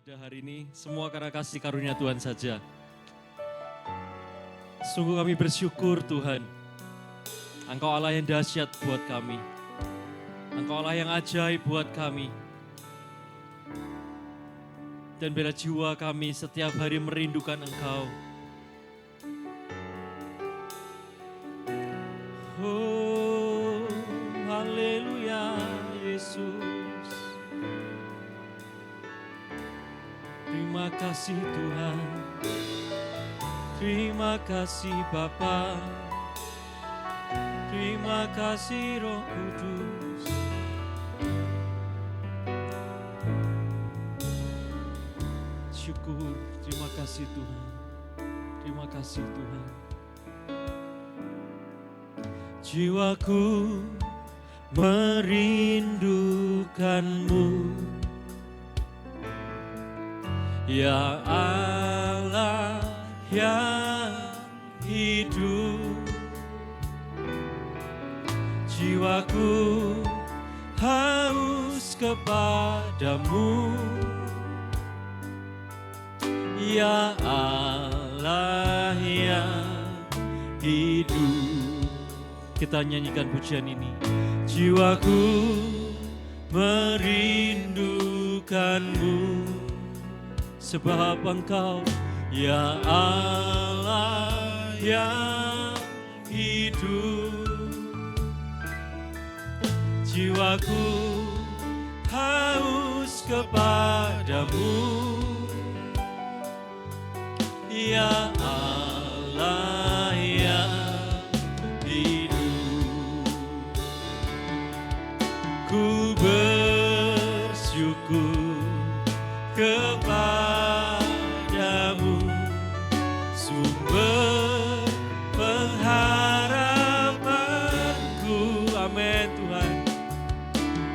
ada hari ini, semua karena kasih karunia Tuhan saja. Sungguh kami bersyukur Tuhan, Engkau Allah yang dahsyat buat kami. Engkau Allah yang ajaib buat kami. Dan bila jiwa kami setiap hari merindukan Engkau. Oh, haleluya Yesus. Terima kasih Tuhan, terima kasih Bapa, terima kasih Roh Kudus. Syukur, terima kasih Tuhan, terima kasih Tuhan. Jiwaku merindukan-Mu, ya Allah yang hidup. Jiwaku haus kepadamu, ya Allah yang hidup. Kita nyanyikan pujian ini. Jiwaku merindukan-Mu, sebab Engkau ya Allah yang hidup. Jiwaku haus kepadamu, ya Allah yang hidup. Ku bersyukur kepadamu, sumber pengharapanku. Amin Tuhan.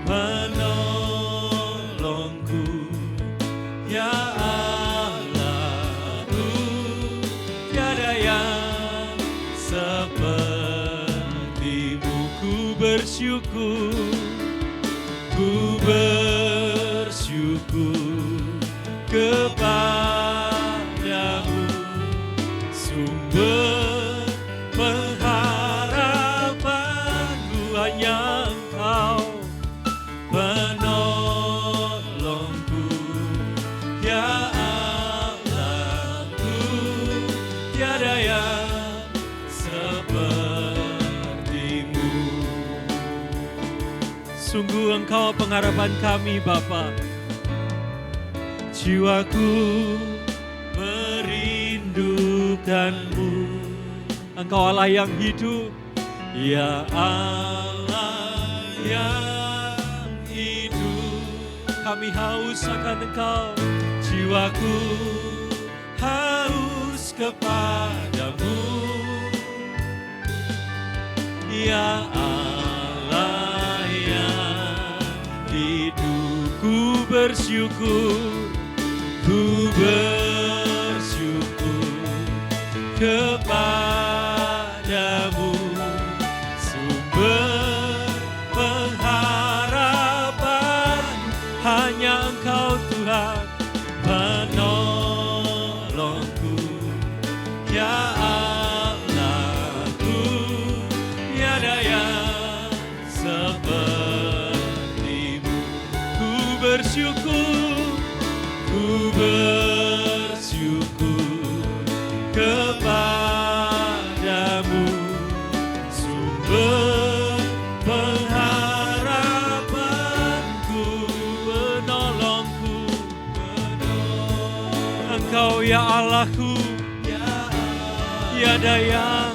Menolongku, ya Allahku, tiada yang seperti-Mu. Ku bersyukur, ku bersyukur kepadamu, sumber pengharapanku. Hanya Engkau penolongku, ya Allahku, tiada yang seperti-Mu. Sungguh Engkau pengharapan kami Bapa. Jiwaku merindukan-Mu, Engkau Allah yang hidup, ya Allah yang hidup. Kami haus akan Engkau, jiwaku haus kepadamu, ya Allah yang hidup. Ku bersyukur, ku bersyukur kepadamu, sumber pengharapan. Hanya Engkau Tuhan penolongku, ya Allahku, tiada yang seperti-Mu. Ku bersyukur, ku bersyukur kepadamu, sumber pengharapanku, penolongku. Engkau ya Allahku, tiada yang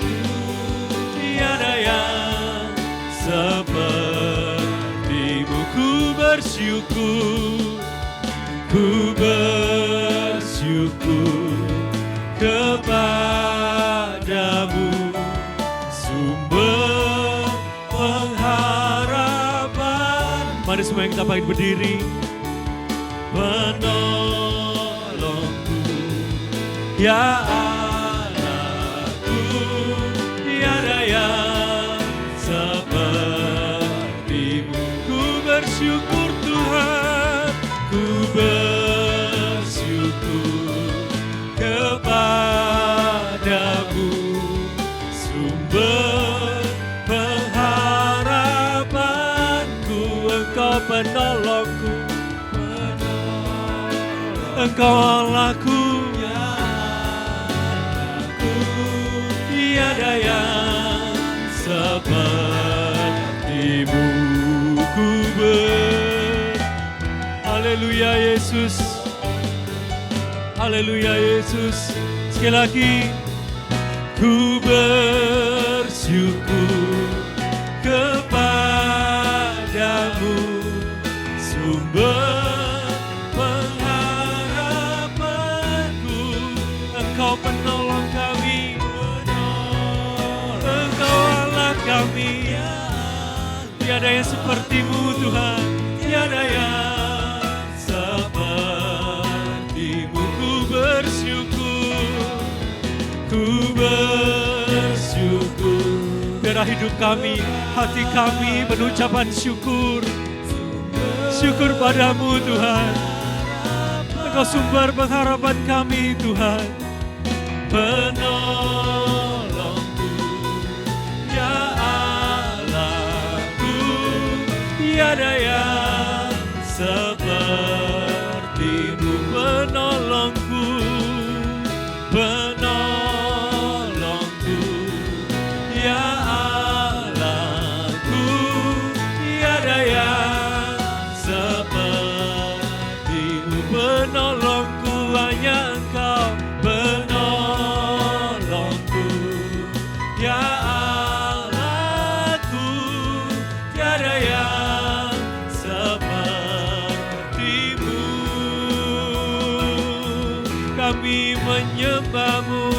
seperti-Mu. Ku bersyukur, ku bersyukur kepadamu, sumber pengharapan. Mari semua yang kita bangkit berdiri. Penolongku, ya Allahku, tiada yang seperti-Mu. Ku bersyukur Tuhan, ku bersyukur Engkau Allahku, tiada yang sepertimu ku Haleluya Yesus, haleluya Yesus. Sekali lagi, ku bersyukur kepadamu, sumber pengharapanku. Engkau penolong kami, Engkau Allah kami. Tiada yang sepertimu Tuhan, tiada yang sepertimu. Ku bersyukur, ku bersyukur. Biarlah hidup kami, hati kami berucapan syukur. Syukur padamu Tuhan. Engkau sumber pengharapan kami Tuhan. Penolongku, ya Allahku, tiada yang sepertimu. Penolongku, penolongku, ya Allahku, tiada yang sepertimu. Penolongku, hanya Engkau. Penolongku, ya Allahku, tiada yang sepertimu. Kami menyembah-Mu,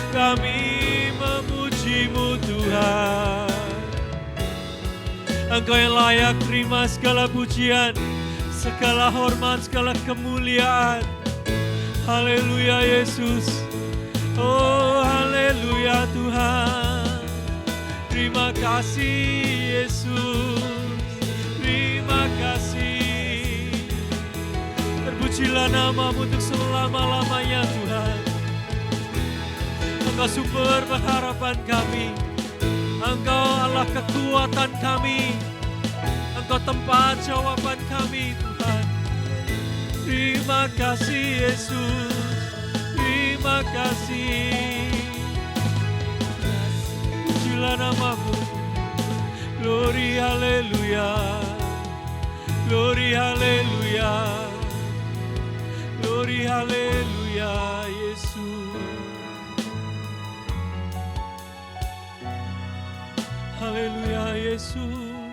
kami memuji-Mu Tuhan. Engkau yang layak terima segala pujian, segala hormat, segala kemuliaan. Haleluya Yesus. Oh haleluya Tuhan. Terima kasih Yesus. Terima kasih. Terpujilah nama-Mu untuk selama-lamanya Tuhan. Engkau sumber pengharapan kami. Engkau Allah kekuatan kami. Engkau tempat jawaban kami Tuhan. Terima kasih Yesus. Terima kasih. Pujilah nama-Mu. Glory haleluya. Glory haleluya. Glory haleluya Yesus. Haleluya Yesus.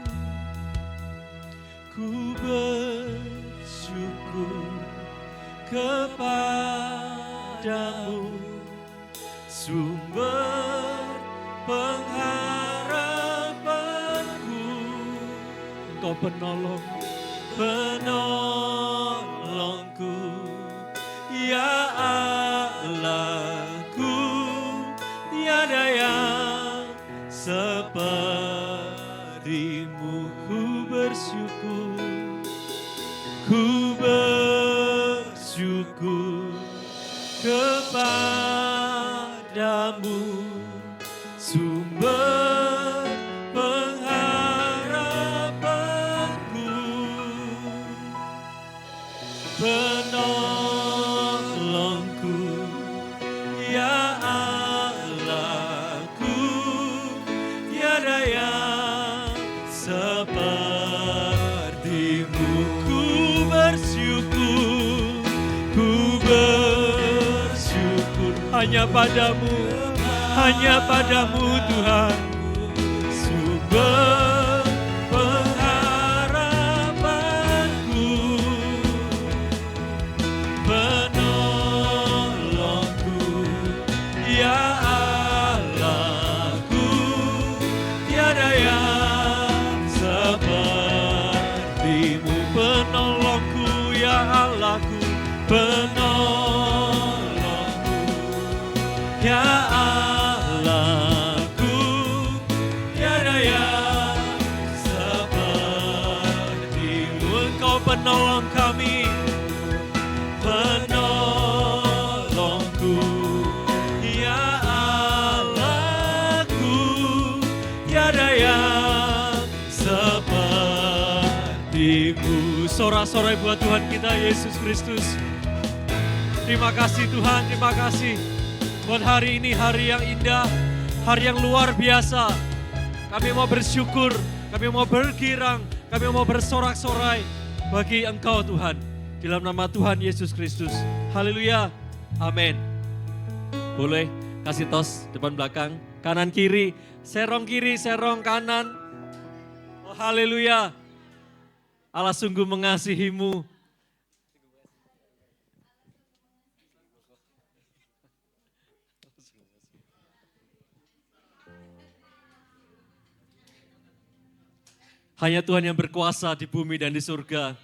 Ku bersyukur kepadamu, sumber pengharapanku. Engkau penolong, penolongku, ya Allahku, tiada yang sepertimu. Ku bersyukur, ku bersyukur kepadamu, sumber pengharapanku. Penolongku, ya Allahku, tiada yang sepertimu. Ku bersyukur, ku bersyukur hanya padamu, hanya padamu Tuhan. Sumber pengharapanku, penolongku, ya Allahku, tiada yang sepertimu. Penolongku, ya Allahku, penolongku, ya Allahku, tiada yang sepertimu. Engkau penolong kami, penolongku, ya Allahku, tiada yang sepertimu. bersorak-sorai buat Tuhan kita Yesus Kristus. Terima kasih Tuhan, terima kasih buat hari ini, hari yang indah, hari yang luar biasa. Kami mau bersyukur, kami mau bergirang, kami mau bersorak-sorai bagi Engkau Tuhan. Dalam nama Tuhan Yesus Kristus. Haleluya. Amin. Boleh kasih tos depan belakang, kanan kiri, serong kanan. Oh, haleluya. Allah sungguh mengasihimu. Hanya Tuhan yang berkuasa di bumi dan di surga.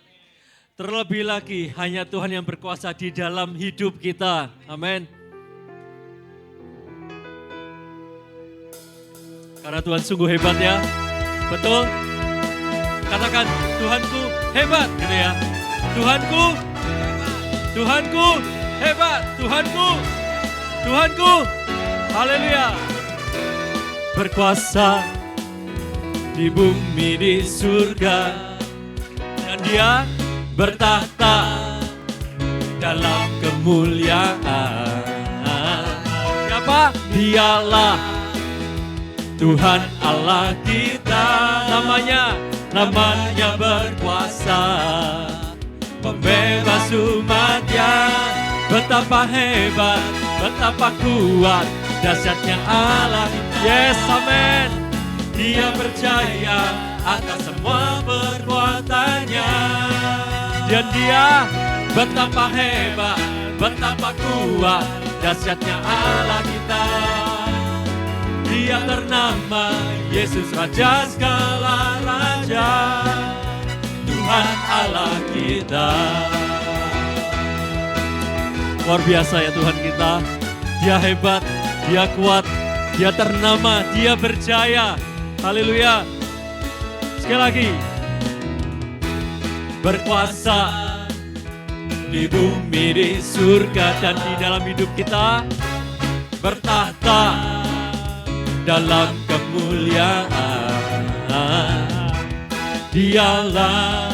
Terlebih lagi, hanya Tuhan yang berkuasa di dalam hidup kita. Amin. Karena Tuhan sungguh hebat ya. Betul? Katakan, Tuhanku hebat gitu ya. Tuhanku hebat. Tuhanku. Haleluya. Berkuasa di bumi di surga, dan Dia bertahta dalam kemuliaan. Siapa? Dialah Tuhan Allah kita. Namanya berkuasa, pembebas umatnya. Betapa hebat, betapa kuat, dahsyatnya Allah. Yes, amin. Dia percaya atas semua perbuatannya. Dan Dia betapa hebat, betapa kuat, dahsyatnya Allah kita. Dia ternama Yesus Raja segala raja, Tuhan Allah kita. Luar biasa ya Tuhan kita. Dia hebat, Dia kuat, Dia ternama, Dia berjaya. Haleluya. Sekali lagi. Berkuasa di bumi, di surga, dan di dalam hidup kita. Bertahta dalam kemuliaan. Dialah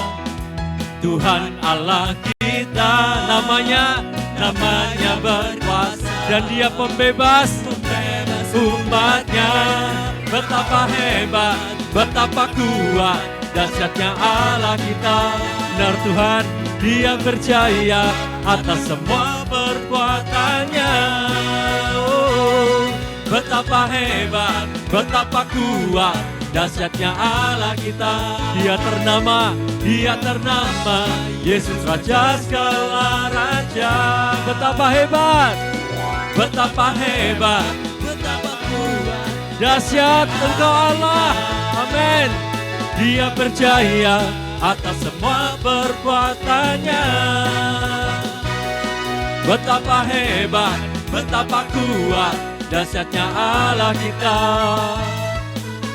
Tuhan Allah kita. Namanya berkuasa, dan Dia pembebas umatnya. Betapa hebat, betapa kuat, dahsyatnya Allah kita. Benar Tuhan, Dia berjaya atas semua perbuatannya. Oh, betapa hebat, betapa kuat, dahsyatnya Allah kita. Dia ternama Yesus Raja segala raja. Betapa hebat, betapa kuat, dahsyat Engkau Allah. Amin. Dia berjaya atas semua perbuatannya. Betapa hebat, betapa kuat, dahsyatnya Allah kita.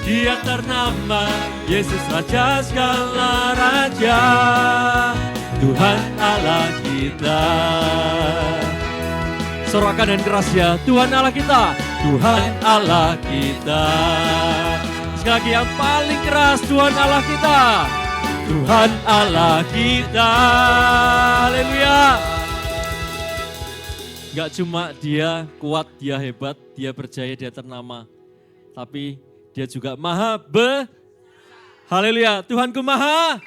Dia ternama Yesus Raja segala raja, Tuhan Allah kita. Sorakan dan keras ya, Tuhan Allah kita. Tuhan Allah kita. Sekali lagi yang paling keras, Tuhan Allah kita. Tuhan Allah kita. Haleluya. Gak cuma Dia kuat, Dia hebat, Dia berjaya, Dia ternama. Tapi Dia juga maha Haleluya. Tuhanku maha.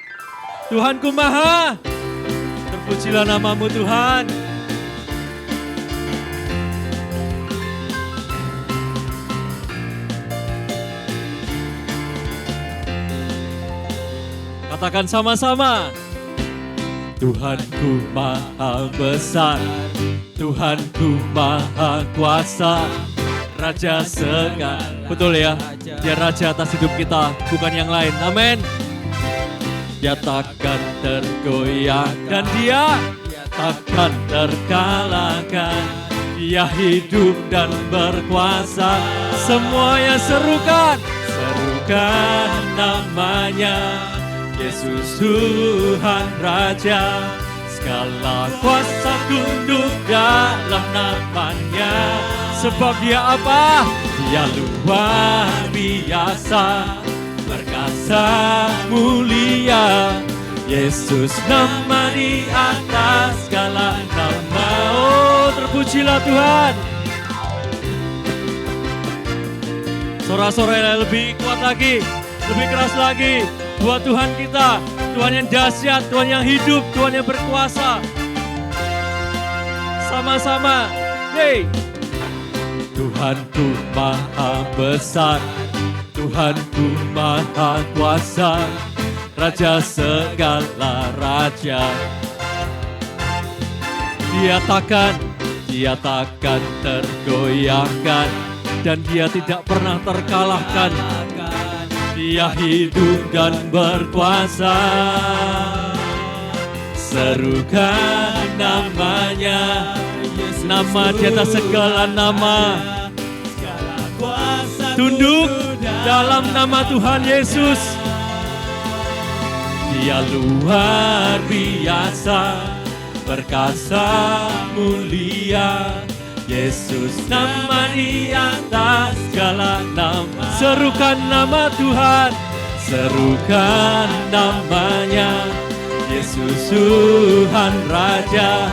Terpujilah namamu Tuhan. Katakan sama-sama. Tuhanku maha besar, Tuhanku maha kuasa, Raja segala. Betul ya, Dia Raja atas hidup kita, bukan yang lain. Amin. Dia takkan tergoyah dan Dia takkan terkalahkan. Dia hidup dan berkuasa. Semuanya serukan namanya. Yesus Tuhan Raja, segala kuasa tunduk dalam namanya. Sebab Dia apa? Dia luar biasa, perkasa mulia. Yesus nama di atas segala nama. Oh, terpujilah Tuhan. Sorak-sorai lebih kuat lagi, lebih keras lagi. Buat Tuhan kita, Tuhan yang dahsyat, Tuhan yang hidup, Tuhan yang berkuasa. Sama-sama, hey. Tuhanku maha besar, Tuhanku maha kuasa, Raja segala raja. Dia takkan tergoyahkan, dan dia tidak pernah terkalahkan. Dia hidup dan berkuasa. Serukan namanya, nama di atas segala nama. Tunduk dalam nama Tuhan Yesus. Dia luar biasa, perkasa mulia. Yesus nama di atas segala nama. Serukan nama Tuhan, serukan namanya. Yesus Tuhan Raja,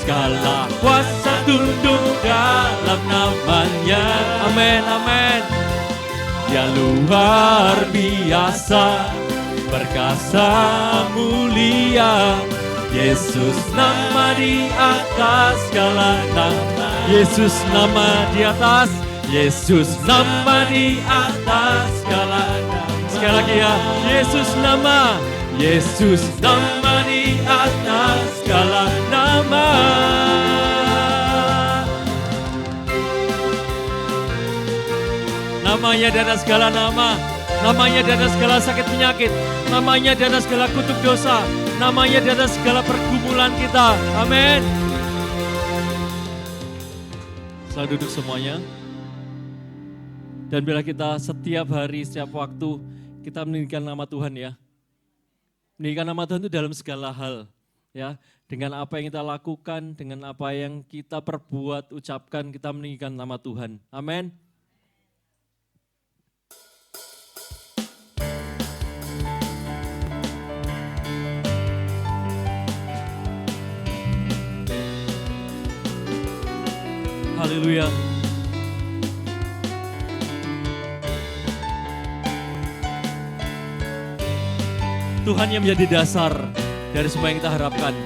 segala kuasa tunduk dalam namanya. Amin, amin. Dia luar biasa, perkasa mulia. Yesus nama di atas segala nama. Yesus nama di atas. Yesus nama di atas segala nama. Sekali lagi ya. Yesus nama. Yesus nama di atas segala nama. Namanya di atas segala nama. Namanya di atas segala sakit penyakit. Namanya di atas segala kutuk dosa. Namanya di atas segala pergumulan kita. Amin. Selalu duduk semuanya. Dan bila kita setiap hari, setiap waktu, kita meninggikan nama Tuhan ya. Meninggikan nama Tuhan itu dalam segala hal. Ya, dengan apa yang kita lakukan, dengan apa yang kita perbuat, ucapkan, kita meninggikan nama Tuhan. Amin. Haleluya. Tuhan yang menjadi dasar dari semua yang kita harapkan.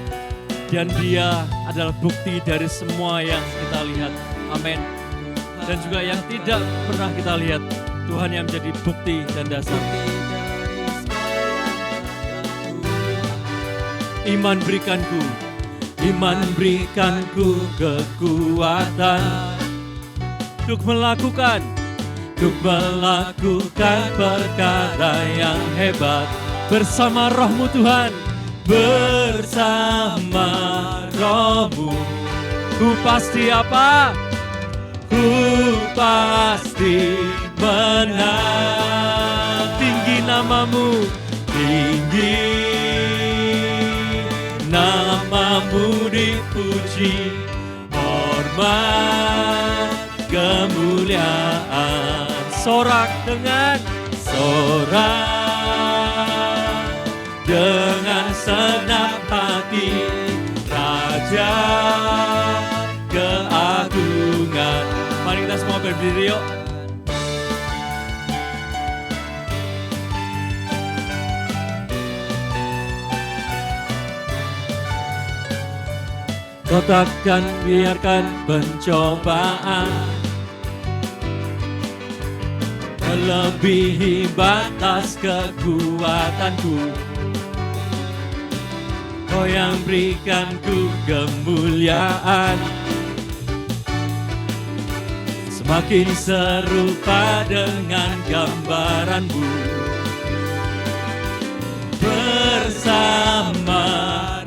Dan dia adalah bukti dari semua yang kita lihat. Amin. Dan juga yang tidak pernah kita lihat. Tuhan yang menjadi bukti dan dasar. Iman berikanku. Iman berikanku kekuatan untuk melakukan perkara yang hebat bersama Roh-Mu Tuhan, bersama Roh-Mu. Ku pasti apa? Ku pasti menang. Tinggi namamu, tinggi namamu dipuji, hormat, kemuliaan. Sorak dengan senang hati, Raja keagungan. Mari kita semua berdiri yuk. Kau takkan biarkan pencobaan melebihi batas kekuatanku. Kau yang berikanku kemuliaan, semakin serupa dengan gambaranmu. Bersama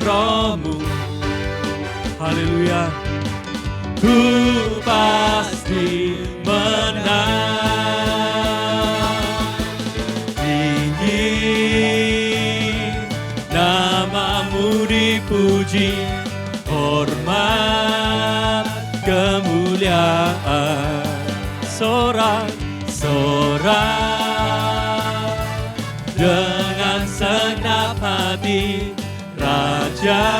Roh-Mu, haleluya, ku pasti menang. Tinggi namamu dipuji, hormat, kemuliaan. Sorak dengan senang hati, Raja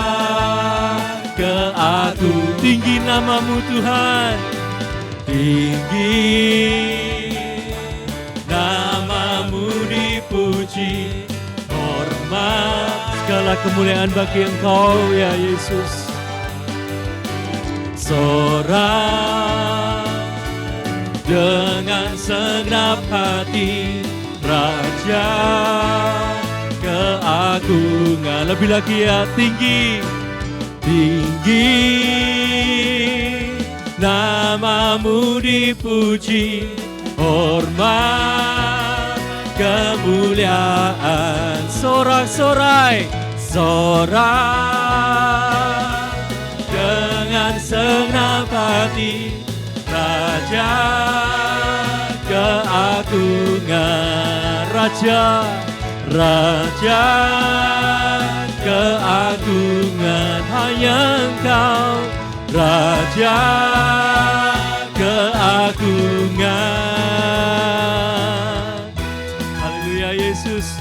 keagung. Tinggi namamu Tuhan, tinggi namamu dipuji, hormat segala kemuliaan bagi Engkau ya Yesus. Sorak dengan segenap hati, Raja keagungan. Lebih lagi ya, tinggi, tinggi namamu dipuji, hormat kemuliaan. Sorak-sorai, sorak dengan segenap hati, Raja keagungan. Raja, Raja keagungan, hanya Engkau, Raja keagungan. Haleluya Yesus.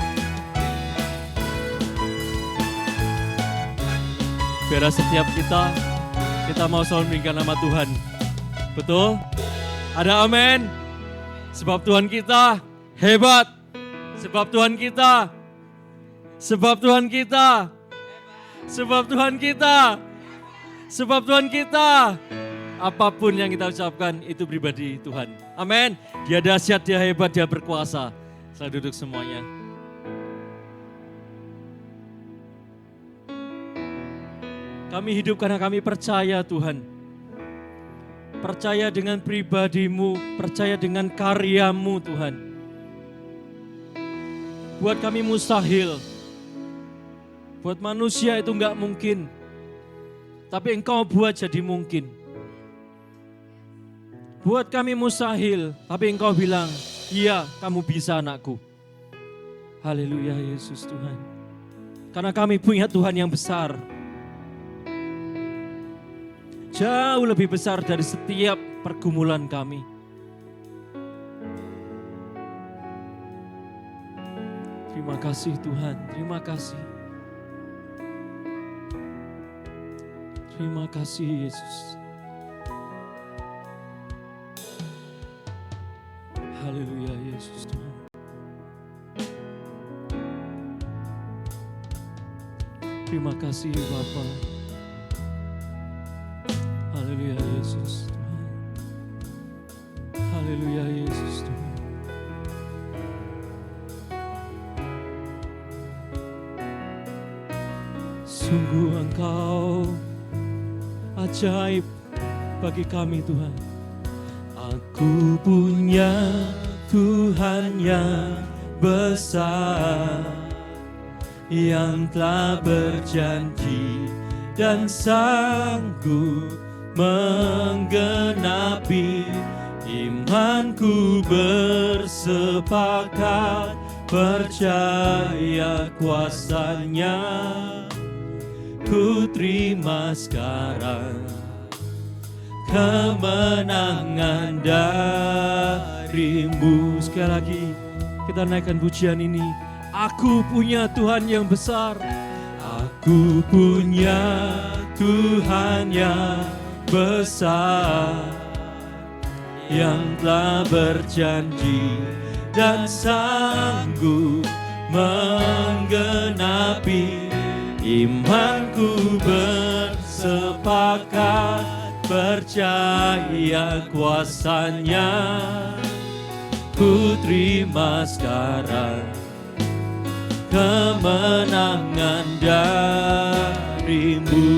Biarlah setiap kita mau selalu meninggikan nama Tuhan. Betul? Ada amin? Sebab Tuhan kita hebat. Sebab Tuhan kita. Sebab Tuhan kita. Sebab Tuhan kita. Sebab Tuhan kita. Apapun yang kita ucapkan itu pribadi Tuhan. Amin. Dia dahsyat, dia hebat, dia berkuasa. Selalu duduk semuanya. Kami hidup karena kami percaya Tuhan. Percaya dengan pribadi-Mu, percaya dengan karya-Mu Tuhan. Buat kami mustahil. Buat manusia itu enggak mungkin. Tapi Engkau buat jadi mungkin. Buat kami mustahil, tapi Engkau bilang, iya kamu bisa anakku. Haleluya Yesus Tuhan. Karena kami punya Tuhan yang besar. Jauh lebih besar dari setiap pergumulan kami. Terima kasih Tuhan, terima kasih. Terima kasih Yesus. Haleluya Yesus Tuhan. Terima kasih Bapa. Haleluya Yesus Tuhan. Haleluya Yesus Tuhan. Sungguh Engkau ajaib bagi kami Tuhan. Aku punya Tuhan yang besar, yang telah berjanji dan sanggup menggenapi. Imanku bersepakat percaya kuasa-Nya. Ku terima sekarang kemenangan dari-Mu. Sekali lagi kita naikkan pujian ini. Aku punya Tuhan yang besar. Aku punya Tuhan yang besar, yang telah berjanji dan sanggup menggenapi. Imanku bersepakat percaya kuasa-Nya. Ku terima sekarang kemenangan dari-Mu.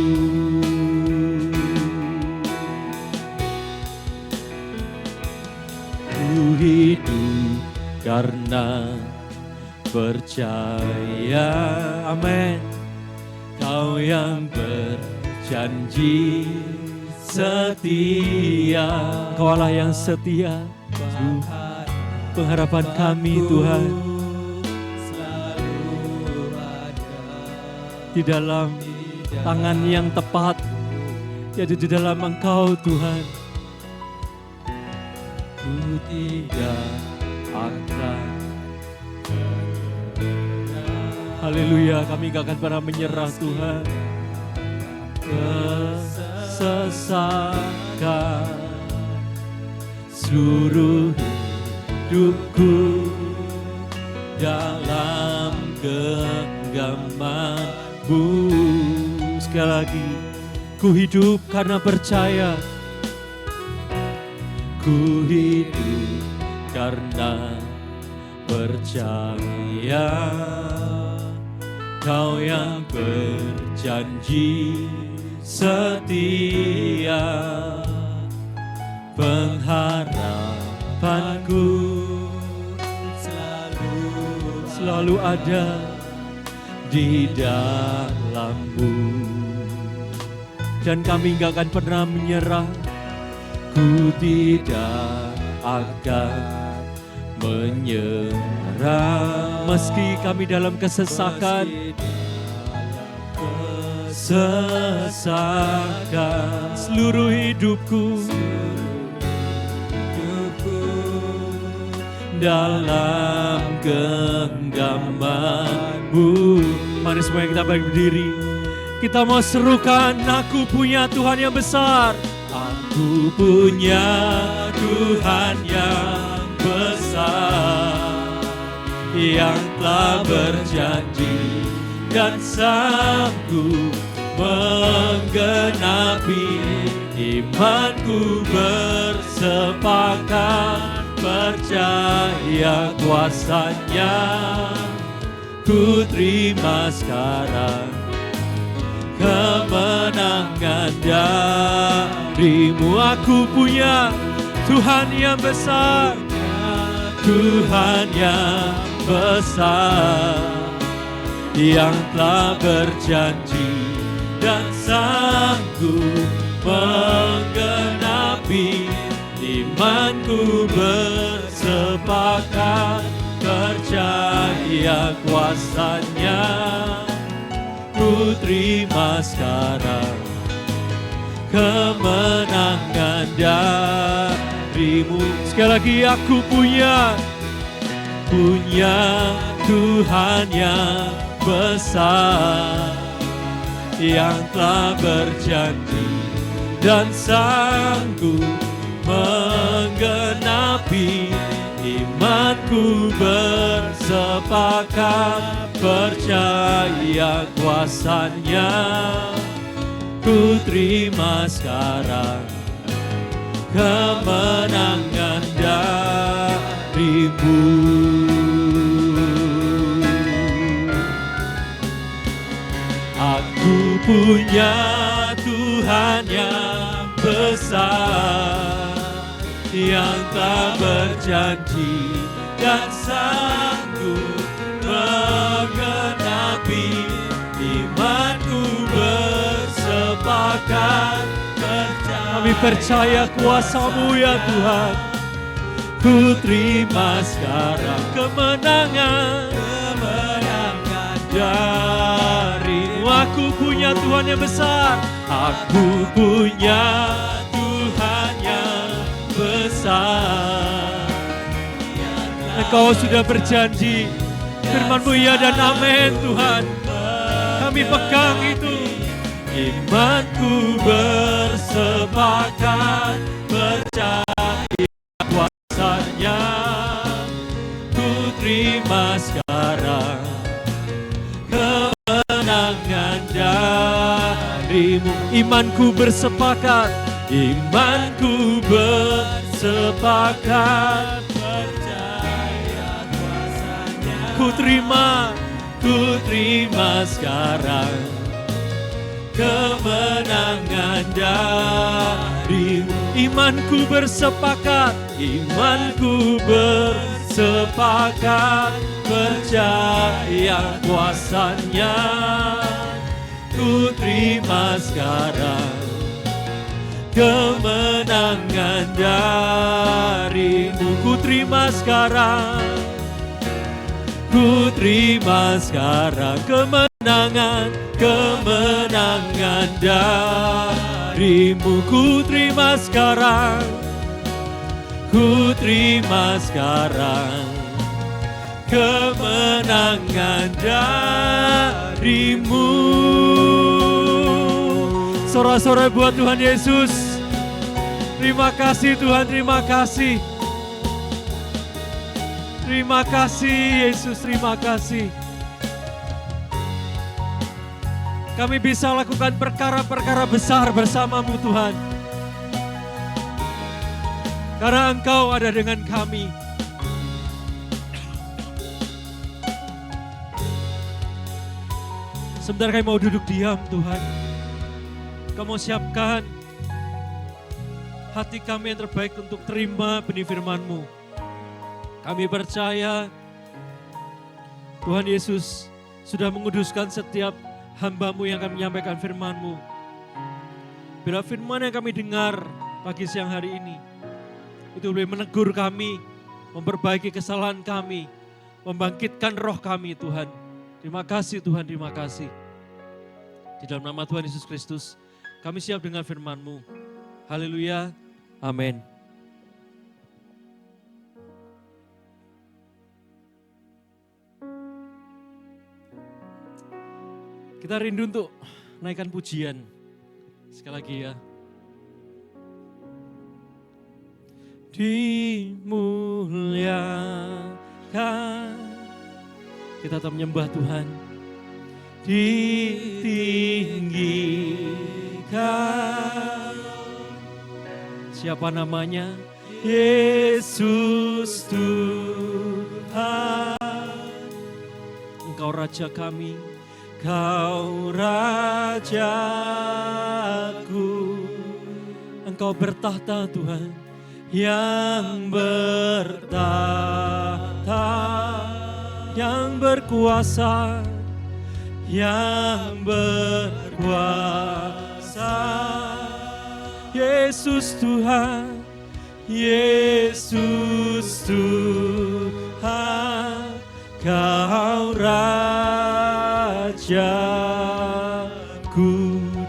Ku hidup karena percaya. Amin. Kau yang berjanji setia. Kau Allah yang setia. Pengharapan kami Tuhan di dalam tangan yang tepat, yaitu di dalam Engkau Tuhan. Ku tidak akan. Haleluya, kami gak akan pernah menyerah Tuhan. kesesakan. Seluruh hidupku dalam genggaman-Mu. Sekali lagi, ku hidup karena percaya. Ku hidup karena percaya. Kau yang berjanji setia, pengharapanku selalu ada di dalam-Mu. Dan kami gak akan pernah menyerah. Ku tidak akan menyerah meski kami dalam kesesakan. Seluruh hidupku dalam genggaman-Mu. Mari semua kita berdiri. Kita mau serukan, aku punya Tuhan yang besar. Aku punya Tuhan yang besar, yang telah berjanji dan sanggup menggenapi. Imanku bersepakat percaya kuasa-Nya. Ku terima sekarang kemenangan dari-Mu. Aku punya Tuhan yang besar, Tuhan yang besar, yang telah berjanji dan sanggup menggenapi. Imanku bersepakat percaya kuasa-Nya. Ku terima sekarang kemenangan dari-Mu. Sekali lagi, aku punya Tuhan yang besar, yang telah berjanji dan sanggup menggenapi. Imanku bersepakat percaya kuasa-Nya. Ku terima sekarang kemenangan dari-Mu. Aku punya Tuhan yang besar, yang tak berjanji dan sanggup menggenapi. Imanku bersepakat percaya. Kami percaya kuasa-Mu ya Tuhan. Ku terima sekarang kemenangan dari-Mu. Aku punya Tuhan yang besar. Aku punya Tuhan yang besar. Engkau sudah berjanji. Firman-Mu ya dan amin Tuhan. Kami pegang itu. Imanku bersepakat percaya kuasa-Nya. Ku terima sekarang kemenangan dari-Mu. Imanku bersepakat, imanku bersepakat percaya kuasa-Nya. Ku terima sekarang kemenangan dari-Mu. Imanku bersepakat, imanku bersepakat percaya kuasa-Nya. Ku terima sekarang kemenangan dari-Mu. Ku terima sekarang, ku terima sekarang kemenangan dari-Mu. Ku terima sekarang, ku terima sekarang kemenangan dari-Mu. Sorak-sorai buat Tuhan Yesus. Terima kasih Tuhan, terima kasih. Terima kasih Yesus, terima kasih. Kami bisa lakukan perkara-perkara besar bersamamu Tuhan. Karena Engkau ada dengan kami. Sebentar kami mau duduk diam Tuhan. Kau mau siapkan hati kami yang terbaik untuk terima benih firman-Mu. Kami percaya Tuhan Yesus sudah menguduskan setiap hamba-Mu yang akan menyampaikan firman-Mu. Bila firman yang kami dengar pagi siang hari ini, itu boleh menegur kami, memperbaiki kesalahan kami, membangkitkan roh kami Tuhan. Terima kasih Tuhan, terima kasih. Di dalam nama Tuhan Yesus Kristus, kami siap dengan firman-Mu. Haleluya, amin. Kita rindu untuk naikkan pujian. Sekali lagi ya. Dimuliakan. Kita tetap menyembah Tuhan. Ditinggikan. Siapa namanya? Yesus Tuhan. Engkau Raja kami, Kau Rajaku. Engkau bertahta Tuhan, yang bertahta, yang berkuasa, yang berkuasa. Yesus Tuhan, Yesus Tuhan, Kau Rajaku.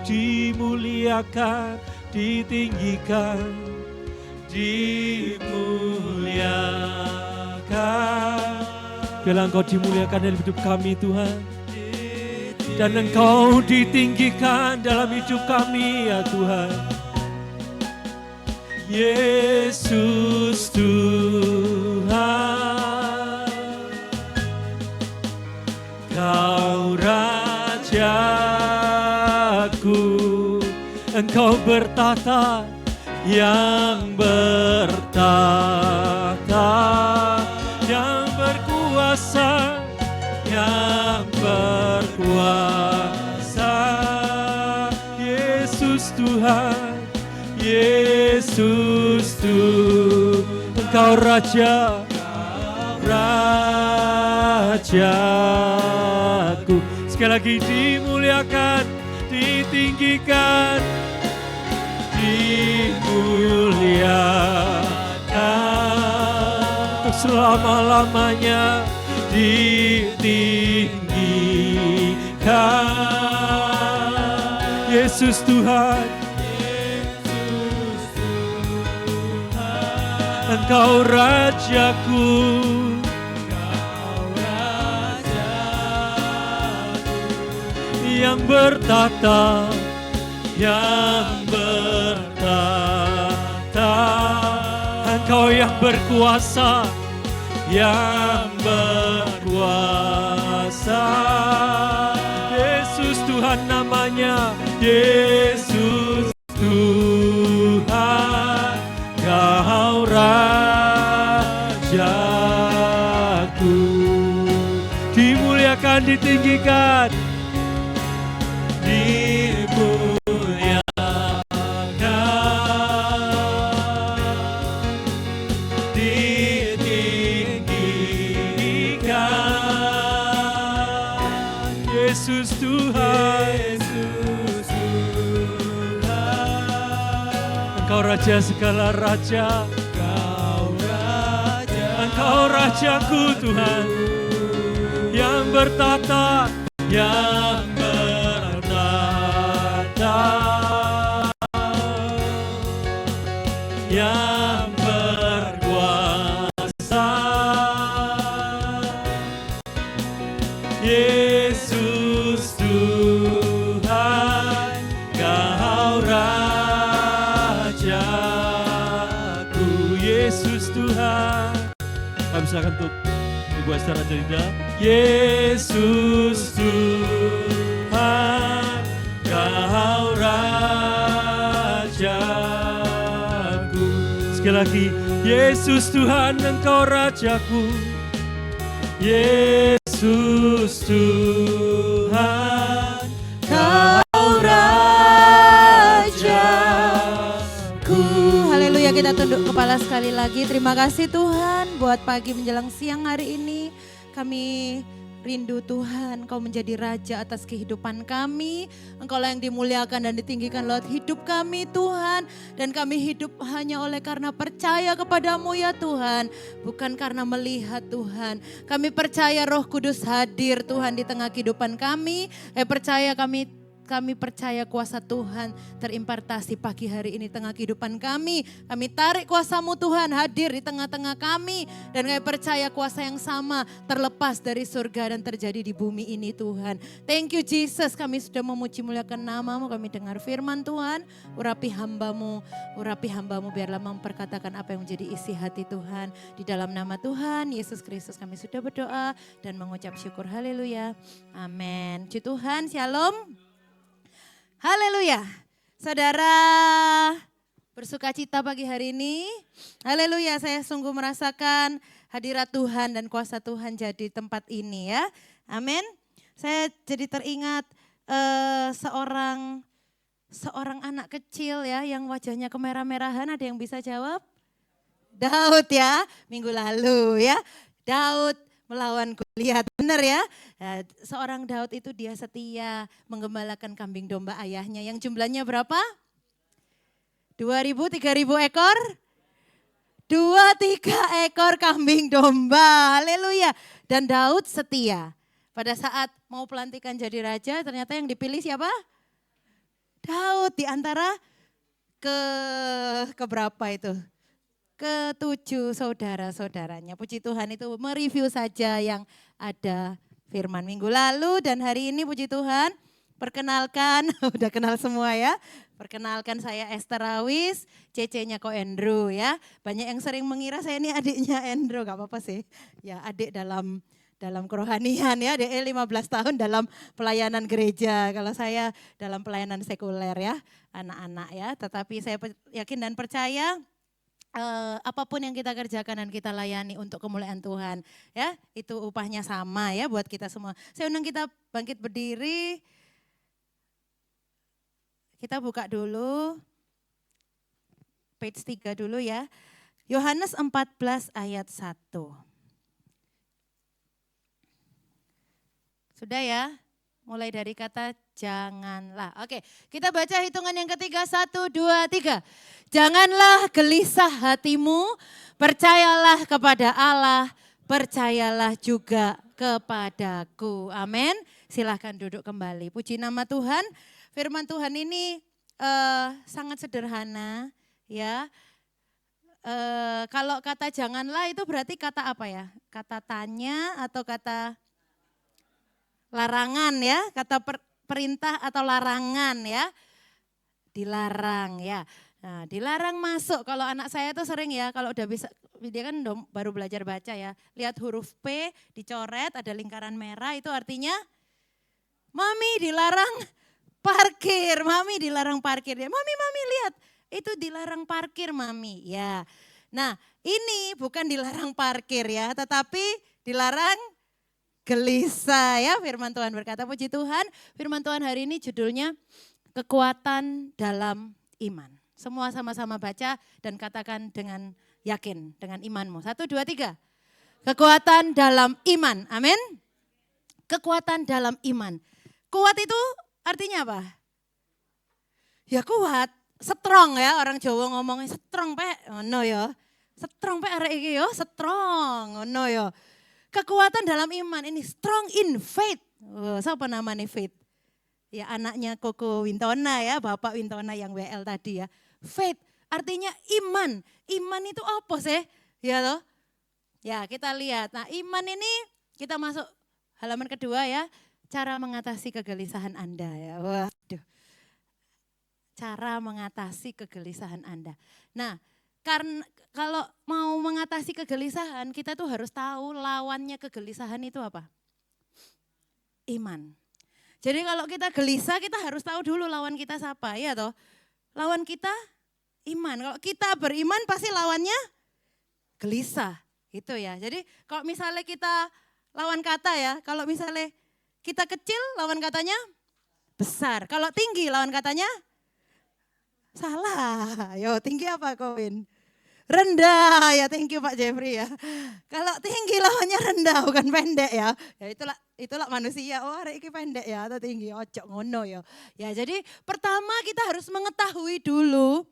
Dimuliakan, ditinggikan, dimuliakan. Biarlah Engkau dimuliakan dalam hidup kami Tuhan. Dan Engkau ditinggikan dalam hidup kami ya Tuhan. Yesus Tuhan, Kau Rajaku. Engkau bertahta, yang bertahta, yang berkuasa, yang berkuasa. Yesus Tuhan, Yesus Tuhan, Engkau Raja, Rajaku. Sekali lagi dimuliakan, ditinggikan, dimuliakan untuk selama-lamanya, ditinggikan. Yesus Tuhan, Engkau Rajaku, yang bertahta, yang bertahta. Engkau yang berkuasa, yang berkuasa. Yesus Tuhan namanya, Yesus Tuhan, Kau Rajaku. Dimuliakan, ditinggikan, Yesus Tuhan, Engkau Raja segala raja, Engkau Rajaku Tuhan, yang bertahta, yang bertahta, yang berkuasa. Yesus Tuhan, Kau Tuhan. Kami silakan untuk Ibu Esther Angelina. Yesus Tuhan, Kau Rajaku. Sekali lagi, Yesus Tuhan, Engkau Rajaku. Yesus Tuhan, Kau Rajaku. Haleluya, kita tunduk kepala sekali lagi. Terima kasih Tuhan buat pagi menjelang siang hari ini. Kami rindu Tuhan, Kau menjadi Raja atas kehidupan kami. Engkau lah yang dimuliakan dan ditinggikan lewat hidup kami Tuhan. Dan kami hidup hanya oleh karena percaya kepadamu ya Tuhan. Bukan karena melihat Tuhan. Kami percaya Roh Kudus hadir Tuhan di tengah kehidupan kami. Kami percaya kuasa Tuhan terimpartasi pagi hari ini tengah kehidupan kami. Kami tarik kuasa-Mu Tuhan hadir di tengah-tengah kami. Dan kami percaya kuasa yang sama terlepas dari surga dan terjadi di bumi ini Tuhan. Thank you Jesus, kami sudah memuji muliakan nama-Mu. Kami dengar firman Tuhan, urapi hamba-Mu biarlah memperkatakan apa yang menjadi isi hati Tuhan. Di dalam nama Tuhan Yesus Kristus kami sudah berdoa dan mengucap syukur. Haleluya. Amin. Puji Tuhan, shalom. Haleluya, saudara bersuka cita pagi hari ini. Haleluya, saya sungguh merasakan hadirat Tuhan dan kuasa Tuhan jadi tempat ini ya. Amin. Saya jadi teringat seorang anak kecil ya yang wajahnya kemerah-merahan. Ada yang bisa jawab? Daud ya, minggu lalu ya. Daud melawan Goliat, benar ya. Seorang Daud itu dia setia menggembalakan kambing domba ayahnya yang jumlahnya berapa? 2.000, 3.000 ekor? 2-3 ekor kambing domba, haleluya. Dan Daud setia. Pada saat mau pelantikan jadi raja ternyata yang dipilih siapa? Daud di antara keberapa itu? Ke-7 saudara-saudaranya. Puji Tuhan itu mereview saja yang ada firman minggu lalu dan hari ini puji Tuhan. Perkenalkan, udah kenal semua ya. Perkenalkan saya Esther Awis, Cece-nya Ko Andrew ya. Banyak yang sering mengira saya ini adiknya Andrew, gak apa-apa sih. Ya adik dalam kerohanian ya, DE 15 tahun dalam pelayanan gereja. Kalau saya dalam pelayanan sekuler ya, anak-anak ya. Tetapi saya yakin dan percaya apapun yang kita kerjakan dan kita layani untuk kemuliaan Tuhan ya, itu upahnya sama ya buat kita semua. Saya undang kita bangkit berdiri. Kita buka dulu page 3 dulu ya. Yohanes 14 ayat 1. Sudah ya? Mulai dari kata janganlah. Oke, kita baca hitungan yang ketiga. 1, 2, 3. Janganlah gelisah hatimu, percayalah kepada Allah, percayalah juga kepadaku. Amin. Silahkan duduk kembali. Puji nama Tuhan. Firman Tuhan ini sangat sederhana ya. Kalau kata janganlah itu berarti kata apa ya? Kata tanya atau kata larangan ya, kata perintah atau larangan ya. Dilarang ya. Nah, dilarang masuk. Kalau anak saya tuh sering ya, kalau udah bisa, dia kan baru belajar baca ya. Lihat huruf P dicoret, ada lingkaran merah, itu artinya Mami dilarang parkir. Mami dilarang parkir. Ya, Mami lihat, itu dilarang parkir Mami. Ya. Nah, ini bukan dilarang parkir ya, tetapi dilarang gelisah ya. Firman Tuhan berkata, puji Tuhan, firman Tuhan hari ini judulnya kekuatan dalam iman. Semua sama-sama baca dan katakan dengan yakin, dengan imanmu. 1, 2, 3. Kekuatan dalam iman, amin. Kekuatan dalam iman. Kuat itu artinya apa? Ya kuat, strong ya, orang Jawa ngomongnya strong pe, ngono ya. Strong pe arek iki ya, strong, ngono ya. Kekuatan dalam iman ini strong in faith. Siapa namanya faith? Ya anaknya Koko Wintona ya, Bapak Wintona yang WL tadi ya. Faith artinya iman. Iman itu apa sih? Ya toh? Ya kita lihat. Nah iman ini kita masuk halaman kedua ya. Cara mengatasi kegelisahan Anda ya. Waduh. Cara mengatasi kegelisahan Anda. Nah Karena kalau mau mengatasi kegelisahan, kita tuh harus tahu lawannya kegelisahan itu apa? Iman. Jadi kalau kita gelisah, kita harus tahu dulu lawan kita siapa, ya toh? Lawan kita iman. Kalau kita beriman pasti lawannya gelisah, gitu ya. Jadi kalau misalnya kita lawan kata ya, kalau misalnya kita kecil lawan katanya besar. Kalau tinggi lawan katanya salah. Yo, tinggi apa Kowin? Rendah ya, thank you Pak Jeffrey ya. Kalau tinggi lawannya rendah bukan pendek ya. Ya itulah manusia. Oh, hari ini pendek ya atau tinggi. Ojo ngono ya. Ya, jadi pertama kita harus mengetahui dulu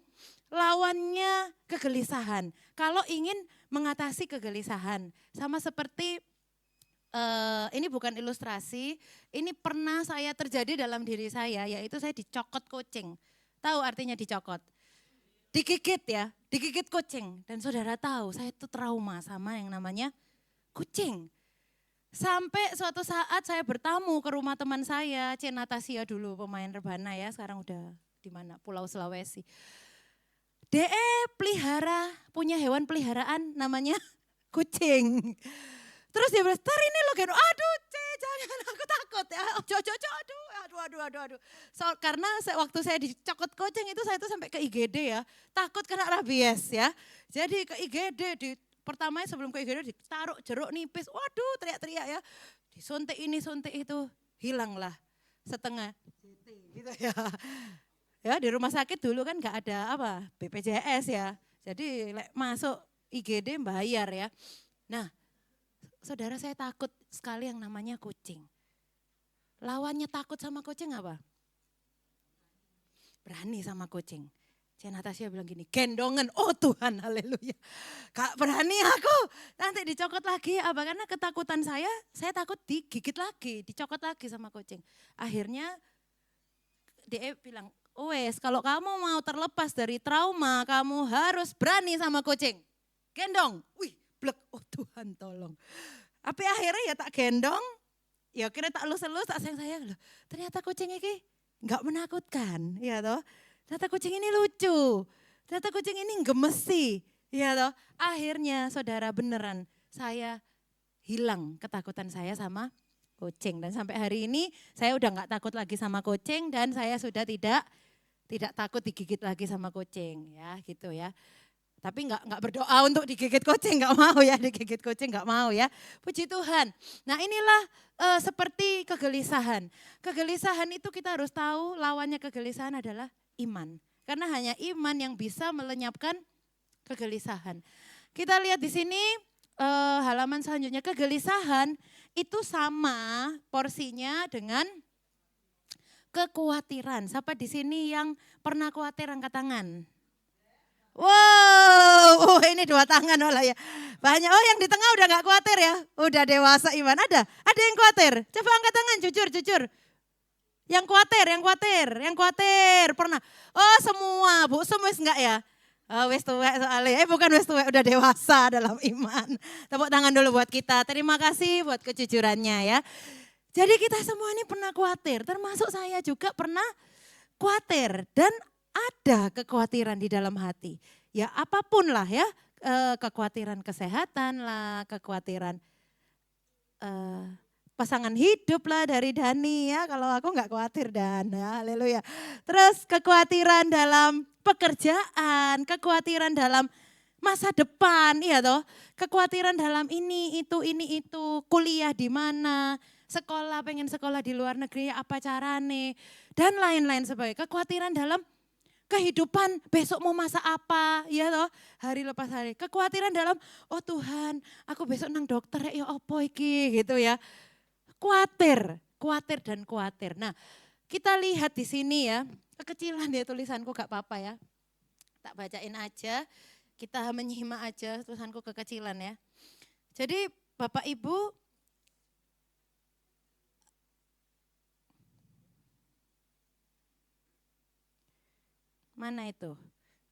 lawannya kegelisahan. Kalau ingin mengatasi kegelisahan, sama seperti ini bukan ilustrasi, ini pernah saya terjadi dalam diri saya, yaitu saya dicokot kucing. Tahu artinya dicokot? Digigit ya, digigit kucing. Dan saudara tahu saya itu trauma sama yang namanya kucing. Sampai suatu saat saya bertamu ke rumah teman saya, C. Natasia dulu pemain rebana ya, sekarang udah di mana? Pulau Sulawesi. DE pelihara, punya hewan peliharaan namanya kucing. Terus dia bilang, "Tar ini lo kan, aduh C, jangan, aku takut ya, aduh. Karena waktu saya dicokot kucing itu saya tuh sampai ke IGD ya, takut kena rabies ya. Jadi ke IGD, pertamanya sebelum ke IGD ditaruh jeruk nipis, waduh teriak-teriak ya. Disuntik ini, suntik itu, hilanglah setengah gitu ya. Ya di rumah sakit dulu kan gak ada apa, BPJS ya. Jadi masuk IGD bayar ya. Nah, saudara saya takut sekali yang namanya kucing. Lawannya takut sama kucing apa? Berani sama kucing. C. Natasia bilang gini, gendongan, oh Tuhan haleluya. Gak berani aku, nanti dicokot lagi apa? Karena ketakutan saya takut digigit lagi, dicokot lagi sama kucing. Akhirnya dia bilang, wes kalau kamu mau terlepas dari trauma, kamu harus berani sama kucing. Gendong, wih blek, oh Tuhan tolong. Tapi akhirnya ya tak gendong, ya kira tak elus-elus, tak sayang-sayang. Ternyata kucing ini enggak menakutkan, ya toh. Ternyata kucing ini lucu, ternyata kucing ini gemesi, ya toh. Akhirnya saudara beneran saya hilang ketakutan saya sama kucing. Dan sampai hari ini saya udah enggak takut lagi sama kucing dan saya sudah tidak takut digigit lagi sama kucing, ya gitu ya. Tapi enggak berdoa untuk digigit kucing, enggak mau ya, digigit kucing enggak mau ya. Puji Tuhan. Nah inilah seperti kegelisahan. Kegelisahan itu kita harus tahu lawannya kegelisahan adalah iman. Karena hanya iman yang bisa melenyapkan kegelisahan. Kita lihat di sini halaman selanjutnya, kegelisahan itu sama porsinya dengan kekhawatiran. Siapa di sini yang pernah khawatir angkat tangan? Wow, ini 2 tangan malah ya. Banyak, oh yang di tengah udah gak khawatir ya. Udah dewasa iman, ada yang khawatir. Coba angkat tangan, jujur. Yang khawatir, pernah. Oh semua, Bu, semua enggak ya? Wes tuwek soalnya, bukan wes tuwek, udah dewasa dalam iman. Tepuk tangan dulu buat kita, terima kasih buat kejujurannya ya. Jadi kita semua ini pernah khawatir, termasuk saya juga pernah khawatir. Dan ada kekhawatiran di dalam hati. Ya apapun lah ya, kekhawatiran kesehatan lah, kekhawatiran pasangan hidup lah dari Dani ya. Kalau aku enggak khawatir Dan, ya, haleluya. Terus kekhawatiran dalam pekerjaan, kekhawatiran dalam masa depan, iya toh. Kekhawatiran dalam ini itu, kuliah di mana, sekolah, pengen sekolah di luar negeri, apa carane, dan lain-lain sebagainya. Kekhawatiran dalam kehidupan, besok mau masak apa, ya toh, hari lepas hari. Kekhawatiran dalam, oh Tuhan, aku besok nang dokter ya apa iki, gitu ya. Khawatir dan khawatir. Nah, kita lihat di sini ya, kekecilan ya tulisanku gak apa-apa ya. Tak bacain aja, kita menyimak aja tulisanku kekecilan ya. Jadi Bapak Ibu, mana itu?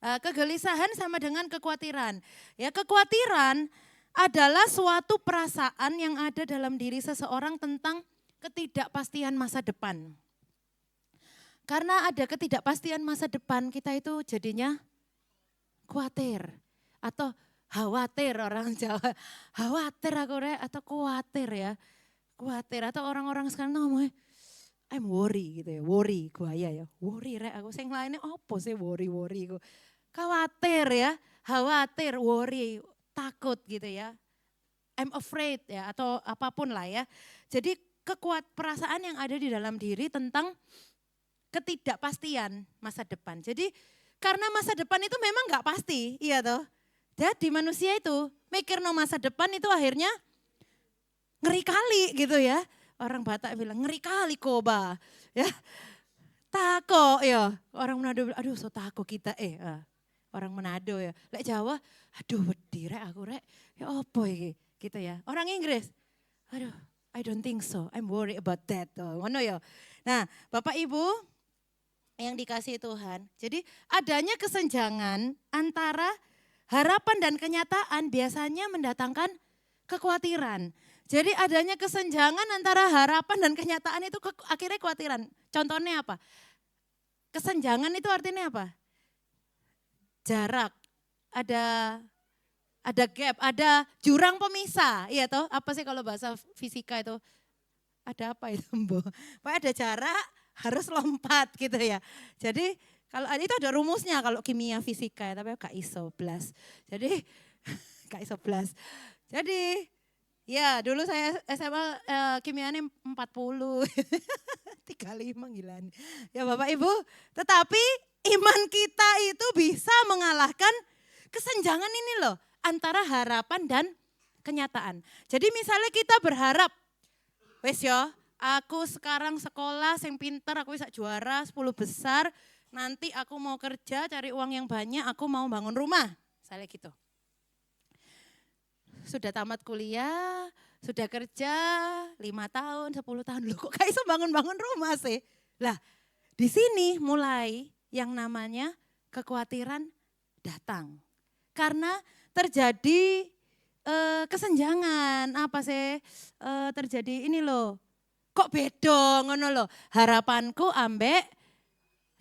Kegelisahan sama dengan kekhawatiran. Ya, kekhawatiran adalah suatu perasaan yang ada dalam diri seseorang tentang ketidakpastian masa depan. Karena ada ketidakpastian masa depan, kita itu jadinya khawatir. Atau khawatir orang Jawa. Khawatir aku rek atau khawatir ya. Khawatir atau orang-orang sekarang ngomongnya I'm worry gitu ya. Worry gaya ya. Worry rek aku sing lainnya apa sih worry aku. Khawatir ya. Khawatir, worry, takut gitu ya. I'm afraid ya atau apapun lah ya. Jadi perasaan yang ada di dalam diri tentang ketidakpastian masa depan. Jadi karena masa depan itu memang nggak pasti, iya toh. Jadi manusia itu mikir no masa depan itu akhirnya ngeri kali gitu ya. Orang Batak bilang ngeri kali koba, ya tako ya. Orang Manado bilang aduh so tako kita orang Manado ya. Lek Jawa, aduh wedi rek aku rek, ya apa iki gitu ya. Orang Inggris, aduh I don't think so, I'm worried about that. Ngono ya. Nah Bapak Ibu yang dikasihi Tuhan, jadi adanya kesenjangan antara harapan dan kenyataan biasanya mendatangkan kekhawatiran. Jadi adanya kesenjangan antara harapan dan kenyataan itu akhirnya kekhawatiran. Contohnya apa? Kesenjangan itu artinya apa? Jarak, ada gap, ada jurang pemisah. Iya toh? Apa sih kalau bahasa fisika itu? Ada apa itu Mbak? Pokoknya ada jarak, harus lompat gitu ya. Jadi kalau itu ada rumusnya kalau kimia fisika ya, tapi gak iso blas. Jadi gak iso blas. Jadi ya dulu saya SMA kimianya 40, 35 gila. Ya Bapak Ibu, tetapi iman kita itu bisa mengalahkan kesenjangan ini loh. Antara harapan dan kenyataan. Jadi misalnya kita berharap, wes ya aku sekarang sekolah sing pinter, aku bisa juara 10 besar. Nanti aku mau kerja cari uang yang banyak, aku mau bangun rumah. Misalnya gitu. Sudah tamat kuliah, sudah kerja 5 tahun, 10 tahun. Loh kok gak bisa bangun-bangun rumah sih? Lah di sini mulai yang namanya kekhawatiran datang. Karena terjadi kesenjangan, apa sih terjadi ini loh. Kok beda ngono loh. Harapanku ambek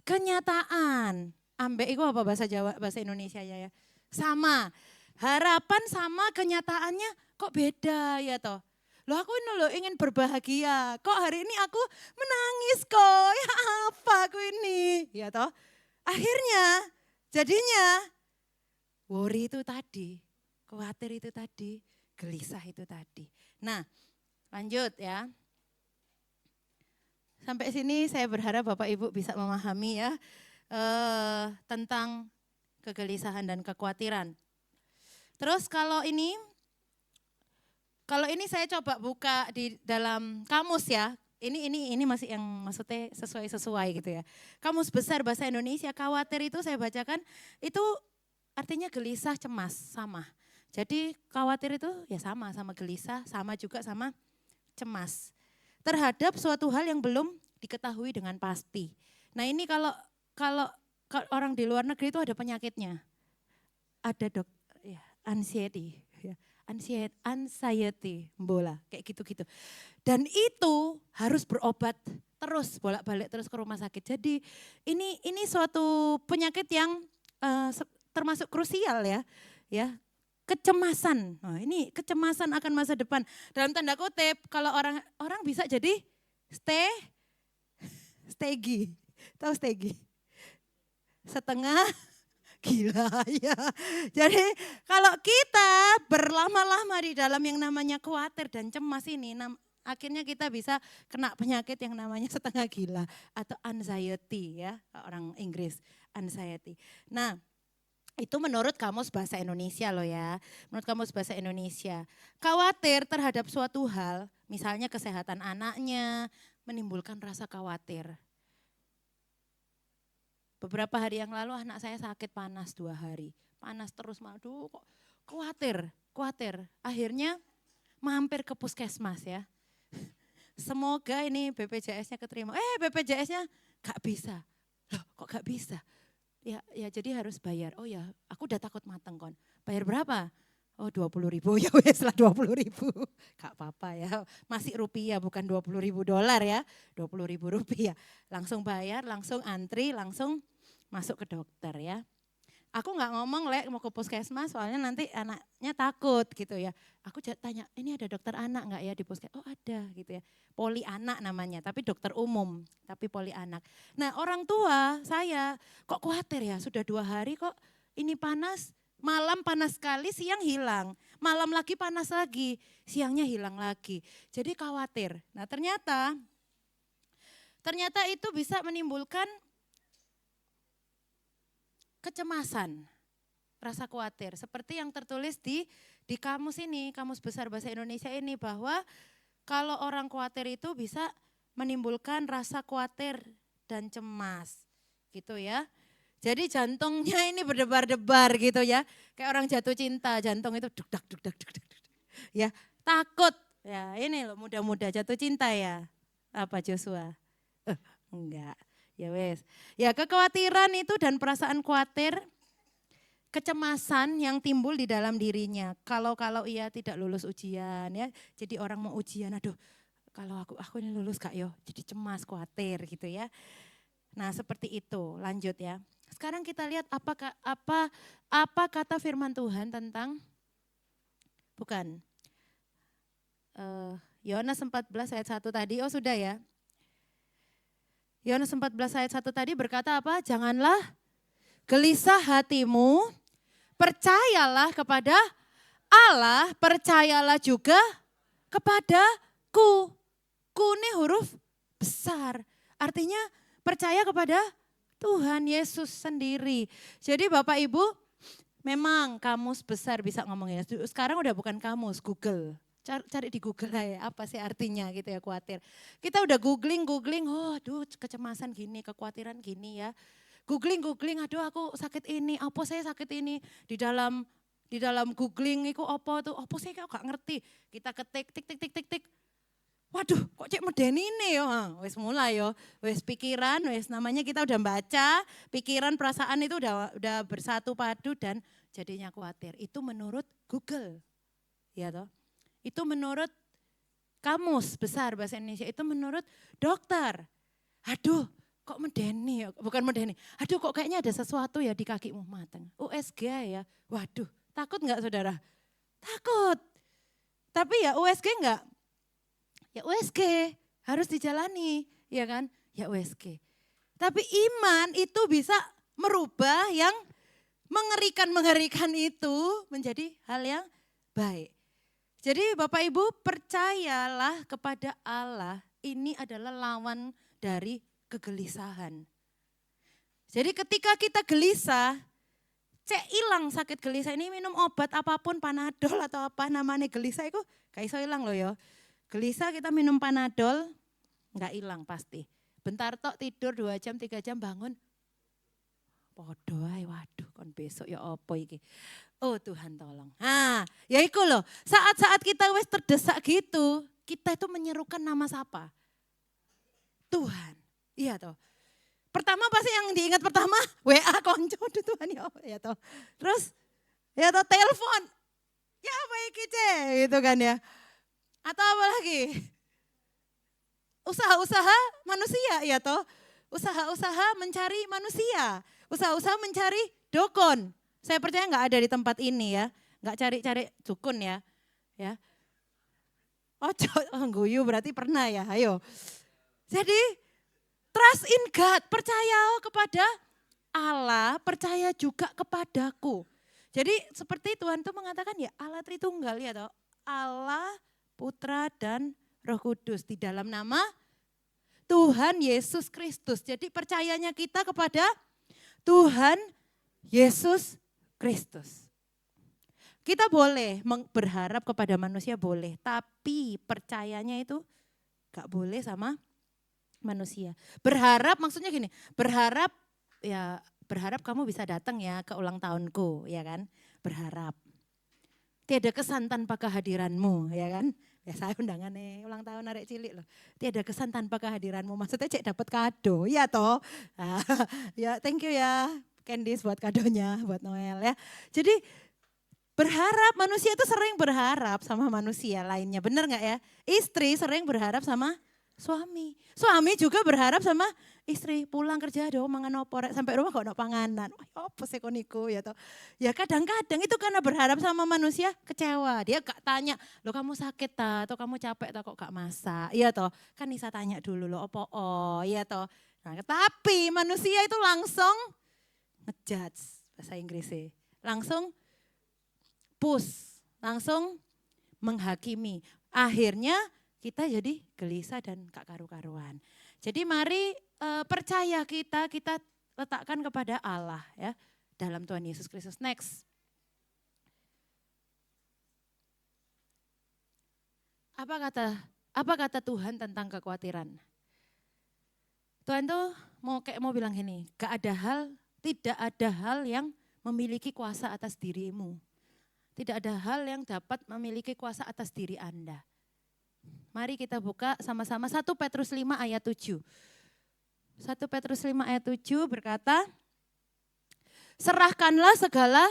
kenyataan. Ambek itu apa bahasa Jawa, bahasa Indonesia ya? Sama. Harapan sama kenyataannya kok beda ya toh. Loh aku ini loh ingin berbahagia. Kok hari ini aku menangis kok. Ya apa aku ini? Ya toh. Akhirnya jadinya worry itu tadi. Khawatir itu tadi. Gelisah itu tadi. Nah lanjut ya. Sampai sini saya berharap Bapak Ibu bisa memahami ya tentang kegelisahan dan kekhawatiran. Terus kalau ini saya coba buka di dalam kamus ya. Ini masih yang maksudnya sesuai gitu ya. Kamus Besar Bahasa Indonesia, khawatir itu saya bacakan itu artinya gelisah, cemas, sama. Jadi khawatir itu ya sama gelisah, sama juga sama cemas. Terhadap suatu hal yang belum diketahui dengan pasti. Nah ini kalau orang di luar negeri itu ada penyakitnya. Ada ya, anxiety, ya, anxiety, bola, kayak gitu-gitu. Dan itu harus berobat terus, bolak-balik terus ke rumah sakit. Jadi ini suatu penyakit yang termasuk krusial ya. Kecemasan. Nah, ini kecemasan akan masa depan. Dalam tanda kutip, kalau orang bisa jadi stegi. Tahu stegi? Setengah gila ya. Jadi kalau kita berlama-lama di dalam yang namanya khawatir dan cemas ini, akhirnya kita bisa kena penyakit yang namanya setengah gila atau anxiety ya, orang Inggris, anxiety. Nah, itu menurut Kamus Bahasa Indonesia loh ya. Menurut Kamus Bahasa Indonesia. Khawatir terhadap suatu hal, misalnya kesehatan anaknya, menimbulkan rasa khawatir. Beberapa hari yang lalu anak saya sakit panas 2 hari. Panas terus, aduh kok khawatir. Akhirnya mampir ke puskesmas ya. Semoga ini BPJS-nya keterima. BPJS-nya gak bisa. Loh kok gak bisa? Ya jadi harus bayar. Oh ya, aku udah takut mateng kon. Bayar berapa? Oh 20.000, ya wes lah 20.000. Gak apa-apa ya, masih rupiah bukan 20.000 dolar ya. 20.000 rupiah. Langsung bayar, langsung antri, langsung masuk ke dokter ya. Aku nggak ngomong mau ke puskesmas soalnya nanti anaknya takut gitu ya. Aku tanya, ini ada dokter anak nggak ya di puskesmas? Oh ada gitu ya. Poli anak namanya, tapi dokter umum, tapi poli anak. Nah orang tua saya kok khawatir ya, sudah 2 hari kok ini panas, malam panas sekali, siang hilang. Malam lagi panas lagi, siangnya hilang lagi. Jadi khawatir. Nah ternyata itu bisa menimbulkan kecemasan, rasa khawatir. Seperti yang tertulis di kamus ini, Kamus Besar Bahasa Indonesia ini, bahwa kalau orang khawatir itu bisa menimbulkan rasa khawatir dan cemas. Gitu ya. Jadi jantungnya ini berdebar-debar gitu ya. Kayak orang jatuh cinta, jantung itu duk-dak, duk-dak, duk-dak. Ya, takut. Ya ini loh muda-muda jatuh cinta ya. Apa Joshua? Enggak. Ya wes. Ya kekhawatiran itu dan perasaan khawatir, kecemasan yang timbul di dalam dirinya. Kalau ia tidak lulus ujian ya. Jadi orang mau ujian, aduh kalau aku ini lulus Kak yo. Jadi cemas, khawatir gitu ya. Nah seperti itu, lanjut ya. Sekarang kita lihat apa kata firman Tuhan tentang, bukan. Yohanes 14 ayat 1 tadi, oh sudah ya. Yohanes 14 ayat 1 tadi berkata apa? Janganlah gelisah hatimu, percayalah kepada Allah, percayalah juga kepadaku. Ku ini huruf besar, artinya percaya kepada Tuhan Yesus sendiri. Jadi Bapak Ibu, memang kamus besar bisa ngomongnya. Sekarang udah bukan kamus, Google. Cari di Google lah ya, apa sih artinya gitu ya khawatir. Kita udah googling, oh aduh kecemasan gini, kekhawatiran gini ya. Googling, aduh aku sakit ini, apa saya sakit ini. Di dalam googling itu apa saya gak ngerti. Kita ketik, tik. Waduh kok cek medeni ini yo, wes mulai yo. Wes pikiran, wes namanya kita udah baca, pikiran, perasaan itu udah bersatu padu dan jadinya khawatir. Itu menurut Google, ya toh. Itu menurut Kamus Besar Bahasa Indonesia, itu menurut dokter. Aduh kok medeni, bukan medeni. Aduh kok kayaknya ada sesuatu ya di kakimu mateng. USG ya, waduh takut enggak saudara? Takut. Tapi ya USG enggak? Ya USG harus dijalani, ya kan? Ya USG. Tapi iman itu bisa merubah yang mengerikan itu menjadi hal yang baik. Jadi Bapak Ibu percayalah kepada Allah, ini adalah lawan dari kegelisahan. Jadi ketika kita gelisah, hilang sakit gelisah ini minum obat apapun, Panadol atau apa namanya gelisah itu gak iso hilang loh ya. Gelisah kita minum Panadol, gak hilang pasti. Bentar tok tidur 2 jam, 3 jam bangun. Podo ae, waduh kon besok ya apa iki. Oh Tuhan tolong. Nah, ya iku loh. Saat-saat kita wis terdesak gitu, kita itu menyerukan nama siapa? Tuhan. Iya toh. Pertama pasti yang diingat pertama WA konco, aduh Tuhan ya toh. Terus ya toh telepon. Ya apa iki gitu kan ya. Atau apa lagi? Usaha-usaha manusia ya toh. Usaha-usaha mencari manusia. Usaha-usaha mencari dokon. Saya percaya enggak ada di tempat ini ya. Enggak cari-cari dukun ya. Ya. Guyu berarti pernah ya. Ayo. Jadi trust in God, percaya kepada Allah, percaya juga kepadaku. Jadi seperti Tuhan itu mengatakan ya Allah Tritunggal ya toh. Allah, Putra dan Roh Kudus di dalam nama Tuhan Yesus Kristus. Jadi percayanya kita kepada Tuhan Yesus Kristus. Kita boleh berharap kepada manusia boleh, tapi percayanya itu gak boleh sama manusia. Berharap maksudnya gini, berharap kamu bisa datang ya ke ulang tahunku, ya kan? Berharap. Tiada kesan tanpa kehadiranmu, ya kan? Ya saya undangan nih ulang tahun arek cilik loh. Tiada kesan tanpa kehadiranmu, maksudnya cek dapat kado, ya toh. Ya thank you ya Candice buat kadonya, buat Noel ya. Jadi berharap, manusia itu sering berharap sama manusia lainnya, benar nggak ya? Istri sering berharap sama Suami. Suami juga berharap sama istri, pulang kerja dong mangan opo rek sampai rumah kok ono panganan. Wah, apa sih kon niku ya toh. Ya kadang-kadang itu karena berharap sama manusia kecewa. Dia gak tanya, "Lo kamu sakit ta atau kamu capek ta kok gak masak?" Iya toh. Kan Nisa tanya dulu lo opo iya toh. Nah, tapi manusia itu langsung ngejudge bahasa Inggrisnya. Langsung push, langsung menghakimi. Akhirnya kita jadi gelisah dan gak karu-karuan. Jadi mari percaya kita letakkan kepada Allah ya dalam Tuhan Yesus Kristus. Next. Apa kata Tuhan tentang kekhawatiran? Tuhan tuh mau bilang gini, tidak ada hal yang memiliki kuasa atas dirimu. Tidak ada hal yang dapat memiliki kuasa atas diri Anda. Mari kita buka sama-sama 1 Petrus 5 ayat 7. 1 Petrus 5 ayat 7 berkata, serahkanlah segala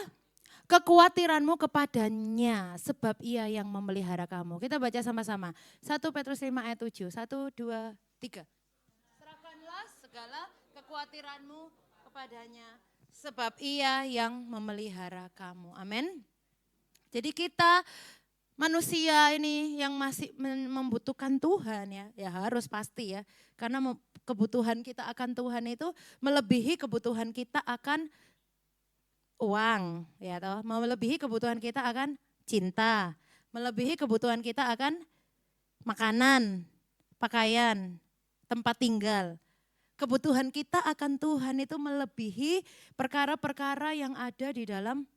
kekhawatiranmu kepadanya sebab ia yang memelihara kamu. Kita baca sama-sama. 1 Petrus 5 ayat 7. 1, 2, 3. Serahkanlah segala kekhawatiranmu kepadanya sebab ia yang memelihara kamu. Amin. Jadi kita manusia ini yang masih membutuhkan Tuhan ya harus pasti ya. Karena kebutuhan kita akan Tuhan itu melebihi kebutuhan kita akan uang, ya toh. Melebihi kebutuhan kita akan cinta, melebihi kebutuhan kita akan makanan, pakaian, tempat tinggal. Kebutuhan kita akan Tuhan itu melebihi perkara-perkara yang ada di dalam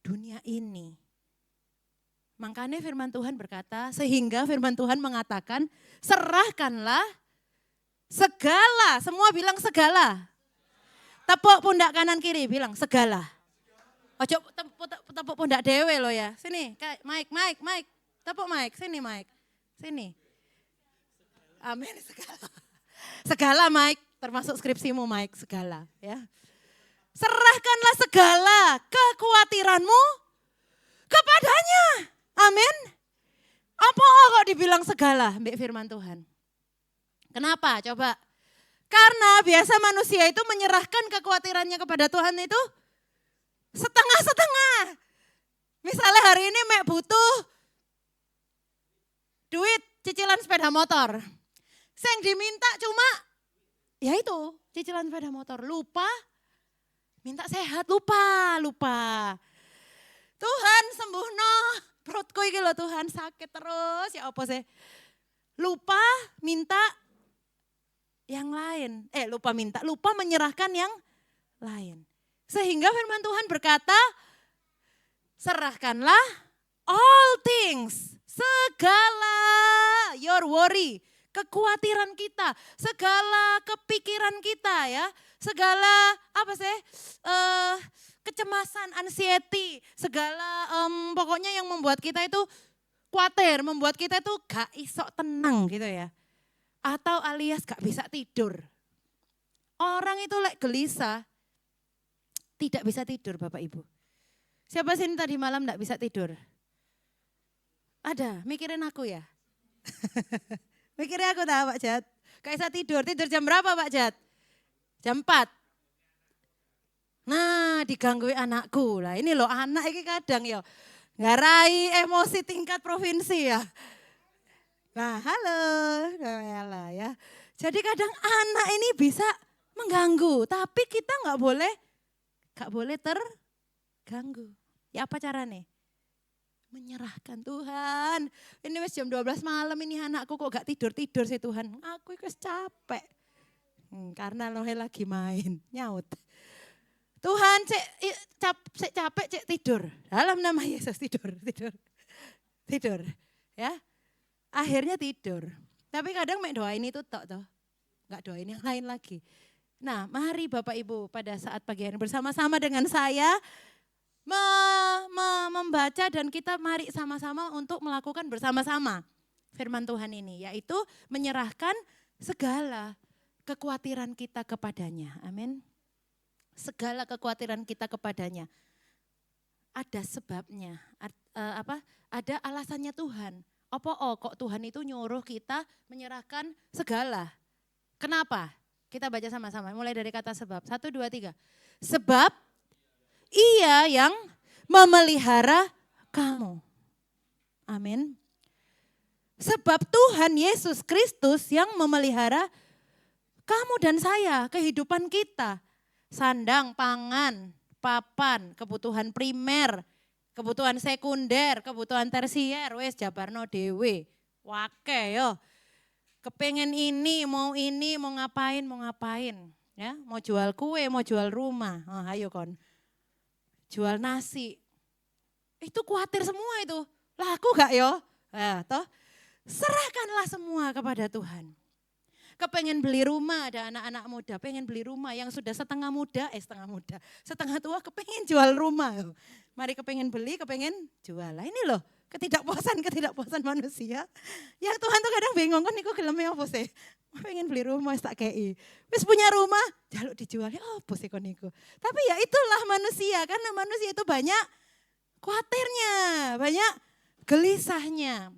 dunia ini. Makanya firman Tuhan berkata, sehingga firman Tuhan mengatakan, serahkanlah segala, semua bilang segala. Tepuk pundak kanan kiri, bilang segala. Ojo tepuk pundak dewe lo ya, sini Mike, tepuk Mike, sini Mike, sini. Amin, segala. Segala Mike, termasuk skripsimu Mike, segala ya. Serahkanlah segala kekhawatiranmu kepadanya. Amin. Apa kok dibilang segala mbak firman Tuhan? Kenapa? Coba. Karena biasa manusia itu menyerahkan kekhawatirannya kepada Tuhan itu setengah-setengah. Misalnya hari ini mek butuh duit cicilan sepeda motor. Yang diminta cuma ya itu cicilan sepeda motor. Lupa minta sehat, lupa. Tuhan sembuhno. Perutku iki lho Tuhan sakit terus ya apa sih? Lupa minta yang lain. Lupa menyerahkan yang lain. Sehingga firman Tuhan berkata, serahkanlah all things, segala your worry, kekhawatiran kita, segala kepikiran kita ya, segala apa sih? Kecemasan, anxiety, segala pokoknya yang membuat kita itu khawatir, membuat kita itu gak iso tenang gitu ya. Atau alias gak bisa tidur. Orang itu gelisah, tidak bisa tidur Bapak Ibu. Siapa sini tadi malam gak bisa tidur? Ada, mikirin aku ya? Mikirin aku tahu Pak Jat. Gak bisa tidur jam berapa Pak Jat? Jam 4. Nah, digangguin anakku. Lah ini loh anak ini kadang ya ngarai emosi tingkat provinsi ya. Nah, halo ya. Jadi kadang anak ini bisa mengganggu, tapi kita nggak boleh terganggu. Ya apa caranya? Menyerahkan Tuhan. Ini wis jam 12 malam ini anakku kok gak tidur sih Tuhan. Aku wis capek. Karena loh lagi main, nyaut. Tuhan cek capek cek tidur. Dalam nama Yesus tidur. Ya. Akhirnya tidur. Tapi kadang mek doain itu tok toh. Enggak doain yang lain lagi. Nah, mari Bapak Ibu pada saat pagi hari bersama-sama dengan saya membaca dan kita mari sama-sama untuk melakukan bersama-sama firman Tuhan ini, yaitu menyerahkan segala kekhawatiran kita kepadanya. Amin. Segala kekhawatiran kita kepadanya. Ada sebabnya, ada alasannya Tuhan. kok Tuhan itu nyuruh kita menyerahkan segala. Kenapa? Kita baca sama-sama, mulai dari kata sebab. 1, 2, 3. Sebab Ia yang memelihara kamu. Amin. Sebab Tuhan Yesus Kristus yang memelihara kamu dan saya, kehidupan kita. Sandang, pangan, papan, kebutuhan primer, kebutuhan sekunder, kebutuhan tersier, wes jabarno dewe. Wake yo. Kepengen ini, mau ngapain. Ya, mau jual kue, mau jual rumah. Oh, ayo kon. Jual nasi. Itu khawatir semua itu. Laku gak yo? Nah, toh serahkanlah semua kepada Tuhan. Kepengen beli rumah, ada anak-anak muda, pengen beli rumah yang sudah setengah tua kepengen jual rumah. Mari kepengen beli, kepengen jual. Nah, ini loh ketidakpuasan manusia. Yang Tuhan tuh kadang bingung kan niku geleme apa sih? Pengen beli rumah tak kei. Wis punya rumah, jaluk dijual. Ya apa sih kon niku? Tapi ya itulah manusia, karena manusia itu banyak khawatirnya, banyak gelisahnya.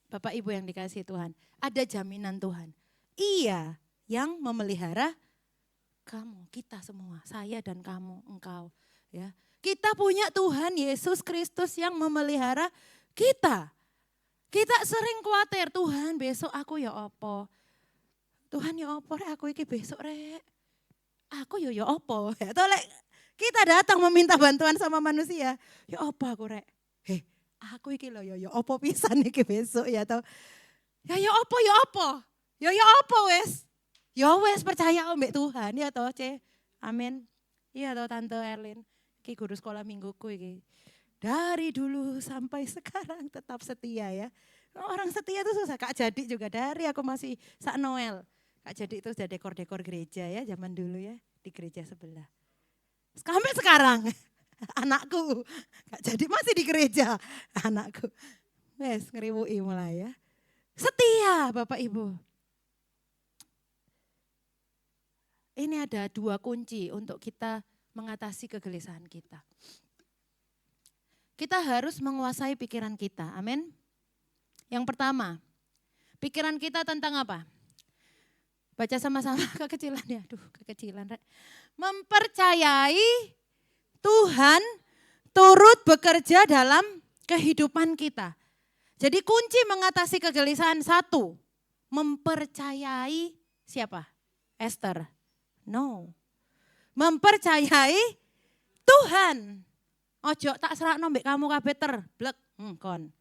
Bapak Ibu yang dikasihi Tuhan, ada jaminan Tuhan. Ia yang memelihara kamu, kita semua, saya dan kamu, engkau. Ya, kita punya Tuhan Yesus Kristus yang memelihara kita. Kita sering khawatir, Tuhan besok aku ya apa? Tuhan ya apa rek aku iki besok rek? Aku ya apa? Ya, kita datang meminta bantuan sama manusia, ya apa aku rek? Aku iki lho ya apa pisan iki besok ya toh. Ya apa. Ya apa wes. Ya wes percaya mbek Tuhan ya toh, C. Amin. Iya toh Tante Erlin. Iki guru sekolah mingguku iki. Dari dulu sampai sekarang tetap setia ya. Orang setia itu susah. Kak Jadi juga dari aku masih sak Noel. Kak Jadi itu sudah dekor-dekor gereja ya zaman dulu ya. Di gereja sebelah. Sampai sekarang. Anakku, Kak Jadi masih di gereja, anakku. Wes ngeriwui mulai ya. Setia Bapak Ibu. Ini ada 2 kunci untuk kita mengatasi kegelisahan kita. Kita harus menguasai pikiran kita, amin. Yang pertama, pikiran kita tentang apa? Baca sama-sama kekecilannya, kekecilan. Mempercayai Tuhan turut bekerja dalam kehidupan kita. Jadi kunci mengatasi kegelisahan 1, mempercayai siapa? Esther. No. Mempercayai Tuhan. Ojo tak serakno mbek kamu kabeh terblek. Kon.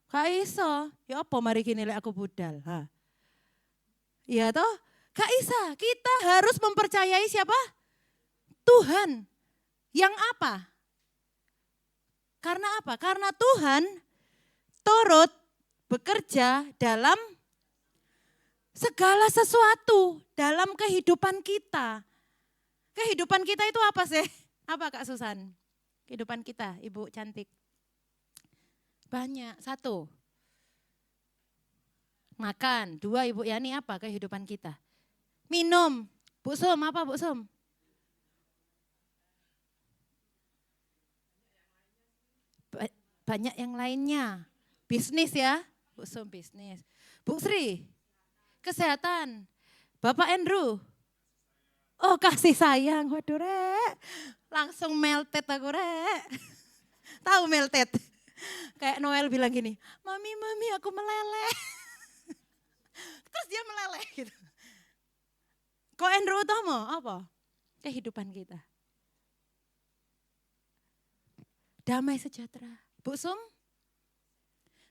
Gak iso. Ya apa mari gini lek aku budal. Ha. Iya toh? Gak isa. Kita harus mempercayai siapa? Tuhan. Yang apa? Karena apa? Karena Tuhan turut bekerja dalam segala sesuatu dalam kehidupan kita. Kehidupan kita itu apa sih? Apa Kak Susan? Kehidupan kita, Ibu cantik. Banyak. 1. Makan. 2, Ibu Yani apa kehidupan kita? Minum. Bu Sum, apa Bu Sum? Banyak yang lainnya. Bisnis ya, Bu Sum bisnis. Bu Sri, kesehatan. Bapak Andrew, oh kasih sayang. Waduh rek, langsung melted aku rek. Tahu melted? Kayak Noel bilang gini, mami aku meleleh. Terus dia meleleh gitu. Kok Andrew Utomo apa? Kehidupan kita. Damai sejahtera. Bu Sum,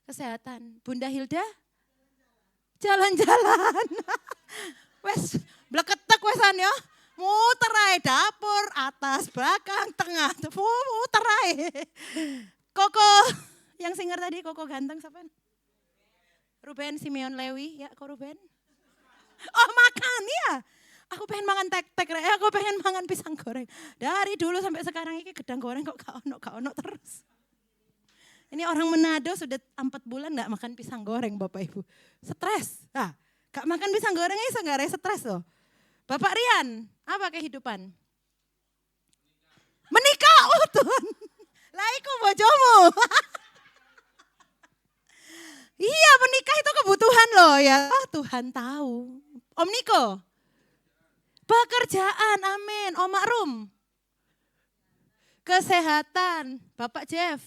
kesehatan. Bunda Hilda, jalan-jalan. Wes, bleketek wesan ya. Muter ae dapur, atas, belakang, tengah. Muter ae. Koko, yang singer tadi Koko ganteng siapa? Ruben Simeon Lewi, ya kok Ruben? Oh makan ya. Aku pengen makan tek-tek, aku pengen makan pisang goreng. Dari dulu sampai sekarang ini gedang goreng kok gak ono terus. Ini orang Manado sudah 4 bulan gak makan pisang goreng Bapak Ibu. Stres. Nah, gak makan pisang goreng iso gak stres loh. Bapak Rian, apa kehidupan? Menikah, oh Tuhan. Lah iku bojomu. ya, Tuhan tahu. Om Niko, pekerjaan, amin. Om Makrum, kesehatan, Bapak Jeff,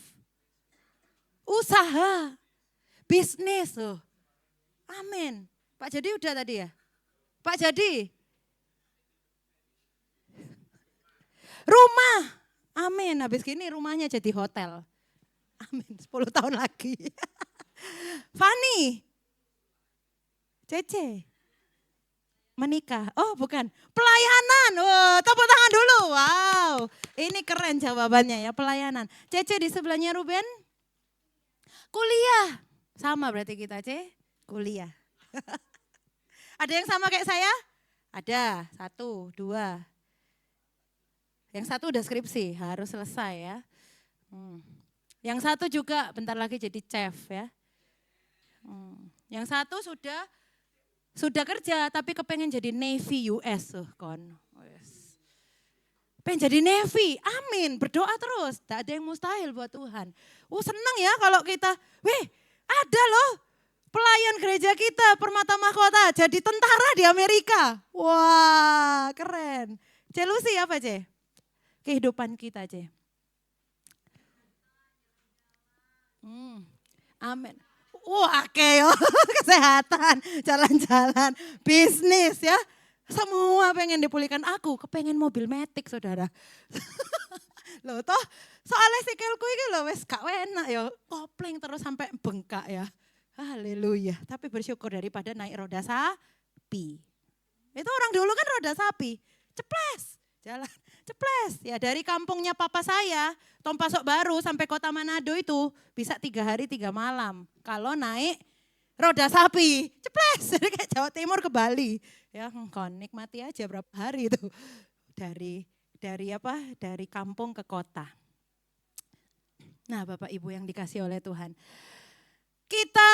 usaha, bisnis, amin. Pak Jadi udah tadi ya? Pak Jadi, rumah, amin. Habis gini rumahnya jadi hotel, amin. 10 tahun lagi. Fani, Cece, menikah. Oh bukan, pelayanan. Oh, tepuk tangan dulu. Wow, ini keren jawabannya ya, pelayanan. Cece di sebelahnya Ruben, kuliah. Sama berarti kita, Ce, kuliah. Ada yang sama kayak saya? Ada, 1, 2. Yang satu udah skripsi, harus selesai ya. Yang satu juga bentar lagi jadi chef ya. Yang satu sudah kerja tapi kepengen jadi Navy US kon. Pengen jadi Navy, amin, berdoa terus. Tak ada yang mustahil buat Tuhan. Seneng ya kalau kita, ada loh pelayan gereja kita Permata Mahkota jadi tentara di Amerika. Wah keren. Ce Lucy apa Ce? Kehidupan kita Ce. Amin. Wah yo, kesehatan, jalan-jalan, bisnis ya. Semua pengen dipulihkan, aku kepengen mobil matic saudara. Loh toh soalnya sikilku ini loh wes gak enak ya, kopling terus sampai bengkak ya. Haleluya, tapi bersyukur daripada naik roda sapi. Itu orang dulu kan roda sapi, ceples, jalan ceples. Ya dari kampungnya papa saya, Tompasok Baru sampai kota Manado itu bisa 3 hari 3 malam. Kalau naik roda sapi, ceples. Jadi kayak Jawa Timur ke Bali. Ya nikmati aja berapa hari itu. Dari kampung ke kota. Nah Bapak Ibu yang dikasih oleh Tuhan. Kita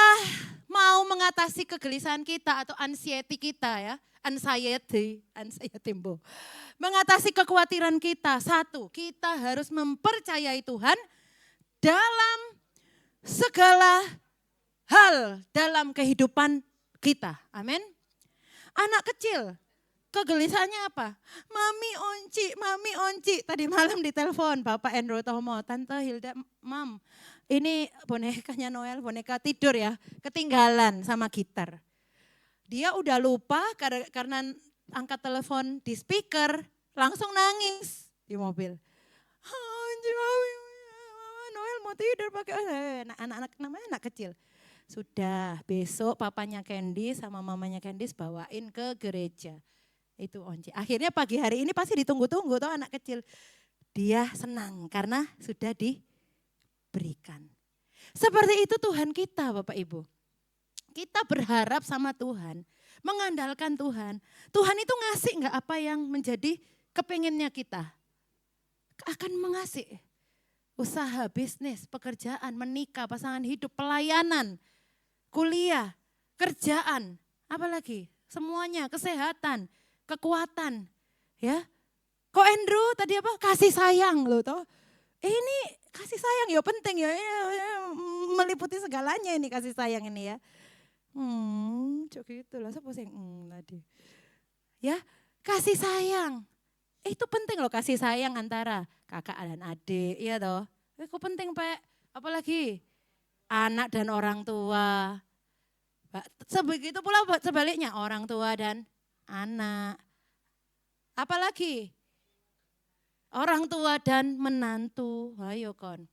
mau mengatasi kegelisahan kita atau anxiety kita ya. Anxiety Mbo. Mengatasi kekhawatiran kita. 1, kita harus mempercayai Tuhan dalam segala hal dalam kehidupan kita. Amin. Anak kecil, kegelisahannya apa? Mami onci. Tadi malam ditelepon Bapak Endro Tomo, Tante Hilda, Mam. Ini bonekanya Noel, boneka tidur ya, ketinggalan sama gitar. Dia udah lupa karena angkat telepon di speaker, langsung nangis di mobil. Noel mau tidur pakai anak-anak namanya anak kecil. Sudah, besok papanya Candy sama mamanya Candice bawain ke gereja. Itu onci. Akhirnya pagi hari ini pasti ditunggu-tunggu tuh anak kecil. Dia senang karena sudah diberikan. Seperti itu Tuhan kita Bapak Ibu. Kita berharap sama Tuhan, mengandalkan Tuhan. Tuhan itu ngasih enggak apa yang menjadi kepengennya kita. Akan mengasih usaha, bisnis, pekerjaan, menikah, pasangan hidup, pelayanan, kuliah, kerjaan, apalagi semuanya, kesehatan, kekuatan, ya. Kok Andrew tadi apa? Kasih sayang loh toh. Ini kasih sayang ya penting ya, meliputi segalanya ini kasih sayang ini ya. Cok gitu lah, siapa sing tadi. Ya, kasih sayang. Itu penting loh kasih sayang antara kakak dan adik, iya toh. Itu penting Pak, apalagi anak dan orang tua. Sebegitu pula sebaliknya orang tua dan anak. Apalagi orang tua dan menantu. Ayo kon.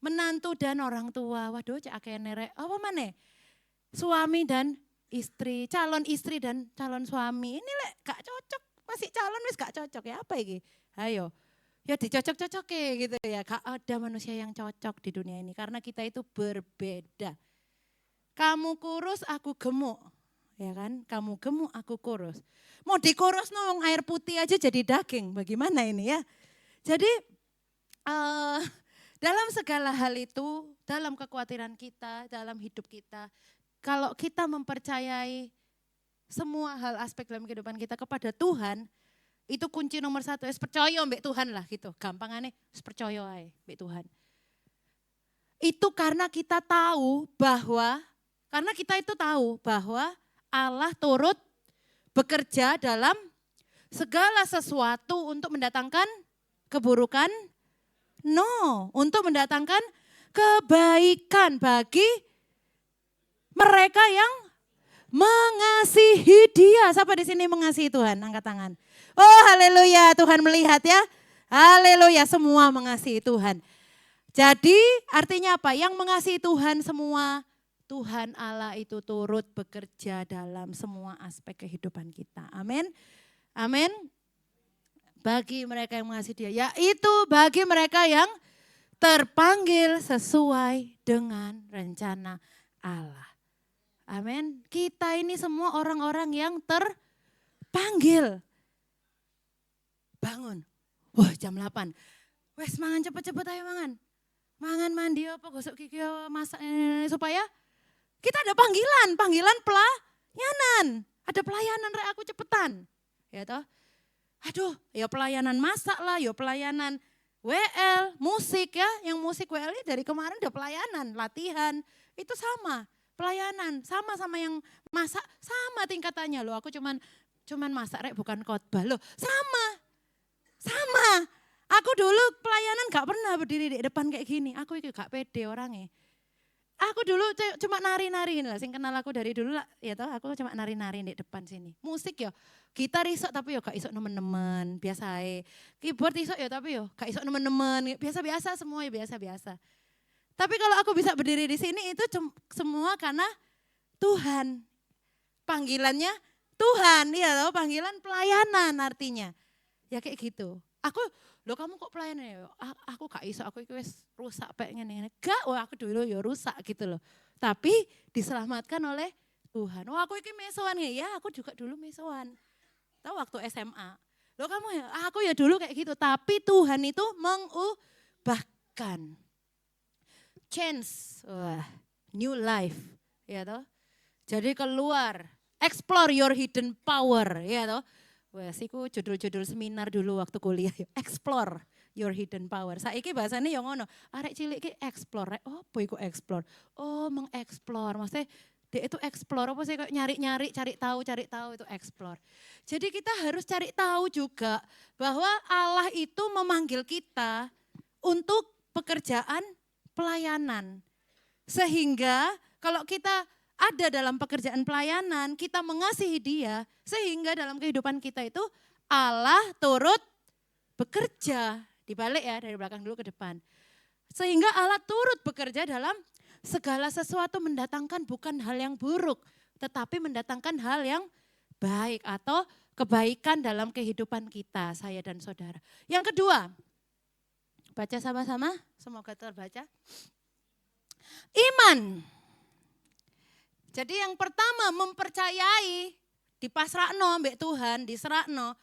Menantu dan orang tua. Waduh cak akeh nerek. Apa mana? Suami dan istri, calon istri dan calon suami. Ini lek gak cocok, masih calon wis gak cocok ya apa iki? Ayo. Ya dicocok-cocok gitu ya. Gak ada manusia yang cocok di dunia ini karena kita itu berbeda. Kamu kurus, aku gemuk. Ya kan? Kamu gemuk, aku kurus. Mau dikurus nong air putih aja jadi daging. Bagaimana ini ya? Jadi dalam segala hal itu, dalam kekhawatiran kita, dalam hidup kita, kalau kita mempercayai semua hal aspek dalam kehidupan kita kepada Tuhan, itu kunci nomor 1. Percaya mbak Tuhan lah gitu. Gampangannya percaya aja mbak Tuhan. Itu karena kita tahu bahwa, karena kita itu tahu bahwa Allah turut bekerja dalam segala sesuatu untuk mendatangkan keburukan? No, untuk mendatangkan kebaikan bagi mereka yang mengasihi Dia. Siapa di sini mengasihi Tuhan? Angkat tangan. Oh haleluya, Tuhan melihat ya. Haleluya, semua mengasihi Tuhan. Jadi artinya apa? Yang mengasihi Tuhan semua, Tuhan Allah itu turut bekerja dalam semua aspek kehidupan kita. Amin. Amin. Bagi mereka yang mengasihi Dia, yaitu bagi mereka yang terpanggil sesuai dengan rencana Allah. Amin. Kita ini semua orang-orang yang terpanggil. Bangun. Wah jam 8. Wes mangan cepet-cepet ayo mangan. Mangan mandi apa gosok gigi masak supaya kita ada panggilan pelayanan. Ada pelayanan rek aku cepetan. Ya toh. Aduh, ya pelayanan masak lah, ya pelayanan WL, musik ya. Yang musik WL ini dari kemarin udah pelayanan, latihan. Itu sama, pelayanan. Sama yang masak, sama tingkatannya loh. Aku cuman masak rek bukan khotbah loh. Sama. Aku dulu pelayanan gak pernah berdiri di depan kayak gini. Aku itu gak pede orangnya. Aku dulu cuma nari-nari lah. Sing kenal aku dari dulu lah. Ya toh, aku cuma nari-nari di depan sini. Musik ya, gitar isok tapi ya gak isok nemen-nemen. Biasa aja. Keyboard isok ya tapi ya gak isok nemen-nemen. Biasa-biasa semua ya biasa-biasa. Tapi kalau aku bisa berdiri di sini itu semua karena Tuhan. Panggilannya Tuhan. Ya toh, panggilan pelayanan artinya. Ya kayak gitu. Loh kamu kok pelayanan ya? Aku gak iso, aku wis rusak pengen ini. Gak, aku dulu ya rusak gitu loh. Tapi diselamatkan oleh Tuhan. Aku ini mesoan ya, aku juga dulu mesoan. Tahu waktu SMA. Loh kamu ya, aku ya dulu kayak gitu. Tapi Tuhan itu mengubahkan. Change, new life. Ya toh. Jadi keluar, explore your hidden power. Ya toh. Wah, siku judul-judul seminar dulu waktu kuliah. Explore your hidden power. Saiki bahasanya yang ngono. Arek cilik ki explore. Oh, apa iku explore? Oh, mengeksplor. Maksudnya dia itu explore apa sih kayak nyari-nyari, cari tahu itu explore. Jadi kita harus cari tahu juga bahwa Allah itu memanggil kita untuk pekerjaan pelayanan. Sehingga kalau kita ada dalam pekerjaan pelayanan, kita mengasihi Dia, sehingga dalam kehidupan kita itu Allah turut bekerja. Dibalik ya, dari belakang dulu ke depan. Sehingga Allah turut bekerja dalam segala sesuatu, mendatangkan bukan hal yang buruk, tetapi mendatangkan hal yang baik atau kebaikan dalam kehidupan kita, saya dan saudara. Yang kedua, baca sama-sama, semoga terbaca. Iman. Jadi yang pertama mempercayai, dipasrahno mbek Tuhan, diserahno.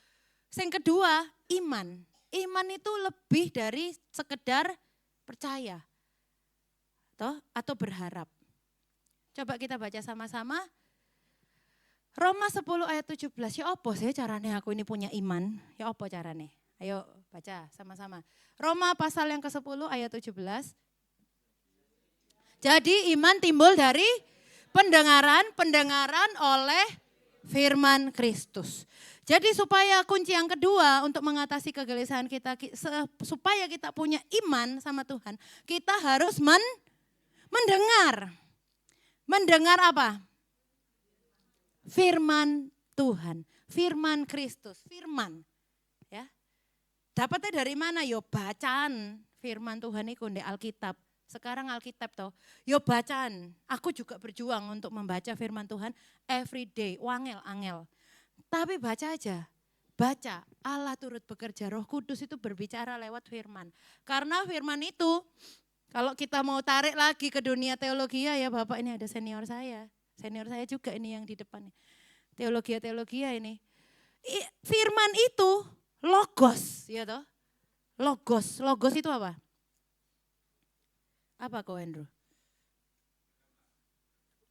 Yang kedua iman. Iman itu lebih dari sekedar percaya atau berharap. Coba kita baca sama-sama. Roma 10 ayat 17. Ya apa sih caranya aku ini punya iman? Ya apa caranya? Ayo baca sama-sama. Roma pasal yang ke-10 ayat 17. Jadi iman timbul dari pendengaran oleh firman Kristus. Jadi supaya kunci yang kedua untuk mengatasi kegelisahan kita, supaya kita punya iman sama Tuhan, kita harus mendengar. Mendengar apa? Firman Tuhan, firman Kristus, firman. Ya. Dapatnya dari mana? Yo bacaan firman Tuhan itu di Alkitab. Sekarang Alkitab toh, yo bacaan. Aku juga berjuang untuk membaca firman Tuhan every day, angel. Tapi baca aja, baca. Allah turut bekerja, Roh Kudus itu berbicara lewat firman. Karena firman itu, kalau kita mau tarik lagi ke dunia teologi ya Bapak, ini ada senior saya juga ini yang di depan. Teologi ini. Firman itu logos, ya toh. Logos itu apa? Apa kau Andrew?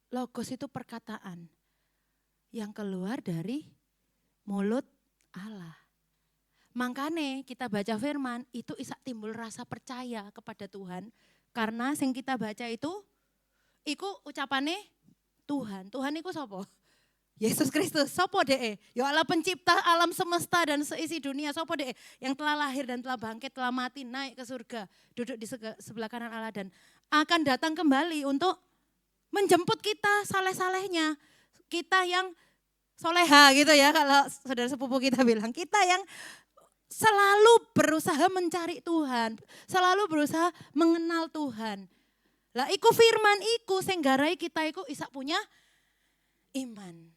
Logos itu perkataan yang keluar dari mulut Allah. Makanya kita baca firman itu isak timbul rasa percaya kepada Tuhan. Karena yang kita baca itu iku ucapannya Tuhan. Tuhan iku sapa? Yesus Kristus, sopo dee? Ya Allah pencipta alam semesta dan seisi dunia, sopo dee? Yang telah lahir dan telah bangkit, telah mati, naik ke surga, duduk di sebelah kanan Allah dan akan datang kembali untuk menjemput kita saleh-salehnya. Kita yang soleha gitu ya, kalau saudara sepupu kita bilang. Kita yang selalu berusaha mencari Tuhan, selalu berusaha mengenal Tuhan. Lah iku firman iku sing garai kita iku isa punya iman.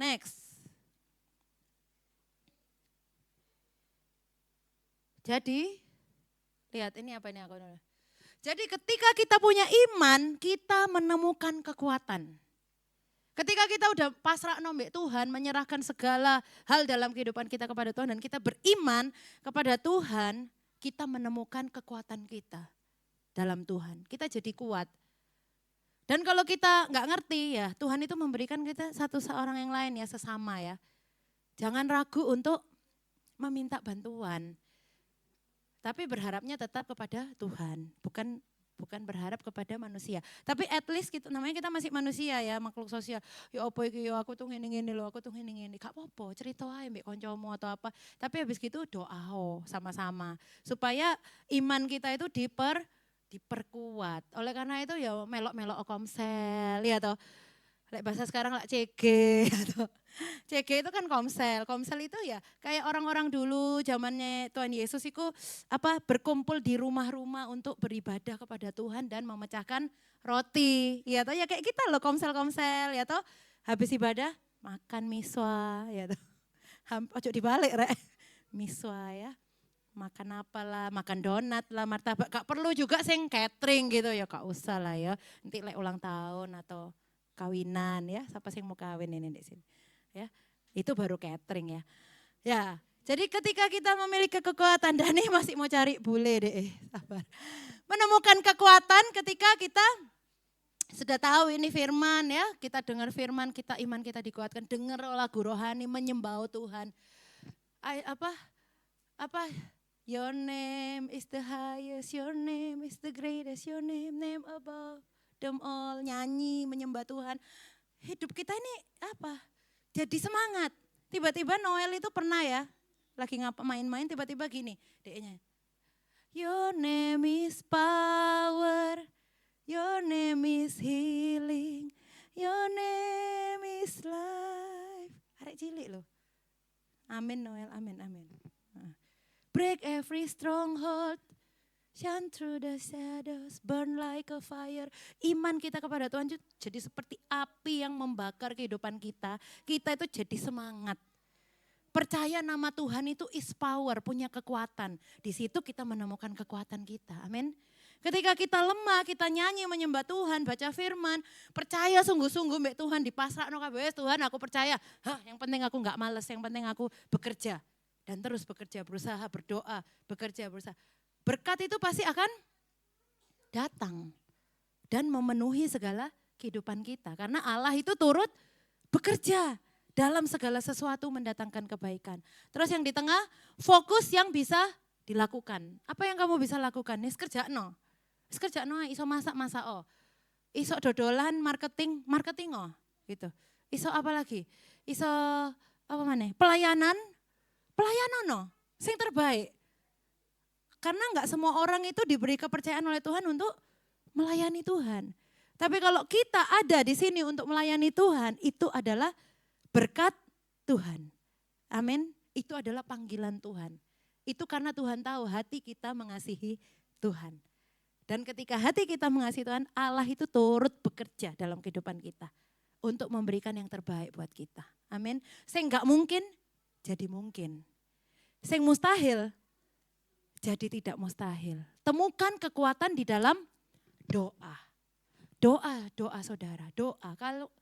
Next. Jadi, lihat ini apa ini aku. Jadi ketika kita punya iman, kita menemukan kekuatan. Ketika kita udah pasrah nombek Tuhan, menyerahkan segala hal dalam kehidupan kita kepada Tuhan dan kita beriman kepada Tuhan, kita menemukan kekuatan kita dalam Tuhan. Kita jadi kuat. Dan kalau kita nggak ngerti ya, Tuhan itu memberikan kita satu seorang yang lain ya, sesama ya. Jangan ragu untuk meminta bantuan. Tapi berharapnya tetap kepada Tuhan, bukan berharap kepada manusia. Tapi at least kita, namanya kita masih manusia ya, makhluk sosial. Ya apa iki ya aku tuh ngene-ngene lho, aku tuh ngene-ngene. Gak apa-apa, cerita aja mbek kancamu atau apa. Tapi habis gitu doa sama-sama supaya iman kita itu diperkuat. Oleh karena itu ya melok-melok komsel ya toh. Lek bahasa sekarang lah CG atau CG itu kan komsel. Komsel itu ya kayak orang-orang dulu zamannya Tuhan Yesus itu berkumpul di rumah-rumah untuk beribadah kepada Tuhan dan memecahkan roti. Ya toh ya kayak kita loh komsel-komsel ya toh. Habis ibadah makan miswa ya toh. Ojo dibalik rek. Miswa ya. Makan apalah, makan donat lah, martabak. Gak perlu juga sing catering gitu ya, gak usah lah ya. Nanti lek ulang tahun atau kawinan ya, siapa sing mau kawin ini di sini. Ya, itu baru catering ya. Ya, jadi ketika kita memiliki kekuatan, Dani masih mau cari bule deh, sabar. Menemukan kekuatan ketika kita sudah tahu ini firman ya, kita dengar firman, kita iman kita dikuatkan, dengar lagu rohani, menyembah Tuhan. Your name is the highest, your name is the greatest, your name above them all. Nyanyi, menyembah Tuhan. Hidup kita ini jadi semangat. Tiba-tiba Noel itu pernah ya, lagi main-main tiba-tiba gini, deknya. Your name is power, your name is healing, your name is life. Arek cilik loh. Amin Noel, amin. Break every stronghold, shine through the shadows, burn like a fire. Iman kita kepada Tuhan jadi seperti api yang membakar kehidupan kita. Kita itu jadi semangat. Percaya nama Tuhan itu is power, punya kekuatan. Di situ kita menemukan kekuatan kita, amin. Ketika kita lemah, kita nyanyi menyembah Tuhan, baca firman, percaya sungguh-sungguh mbak Tuhan, dipasrahno kabeh Tuhan, aku percaya. Yang penting aku enggak males, yang penting aku bekerja. Dan terus bekerja, berusaha, berdoa, berusaha. Berkat itu pasti akan datang dan memenuhi segala kehidupan kita. Karena Allah itu turut bekerja dalam segala sesuatu mendatangkan kebaikan. Terus yang di tengah, fokus yang bisa dilakukan. Apa yang kamu bisa lakukan? Kerja no, iso masak iso dodolan, marketing gitu. Iso apa lagi? Iso apa mana? Pelayanan no, sing terbaik. Karena enggak semua orang itu diberi kepercayaan oleh Tuhan untuk melayani Tuhan. Tapi kalau kita ada di sini untuk melayani Tuhan, itu adalah berkat Tuhan. Amin. Itu adalah panggilan Tuhan. Itu karena Tuhan tahu hati kita mengasihi Tuhan. Dan ketika hati kita mengasihi Tuhan, Allah itu turut bekerja dalam kehidupan kita. Untuk memberikan yang terbaik buat kita. Amin. Saya enggak mungkin, jadi mungkin. Sing mustahil, jadi tidak mustahil. Temukan kekuatan di dalam doa. Doa saudara, doa. Kalau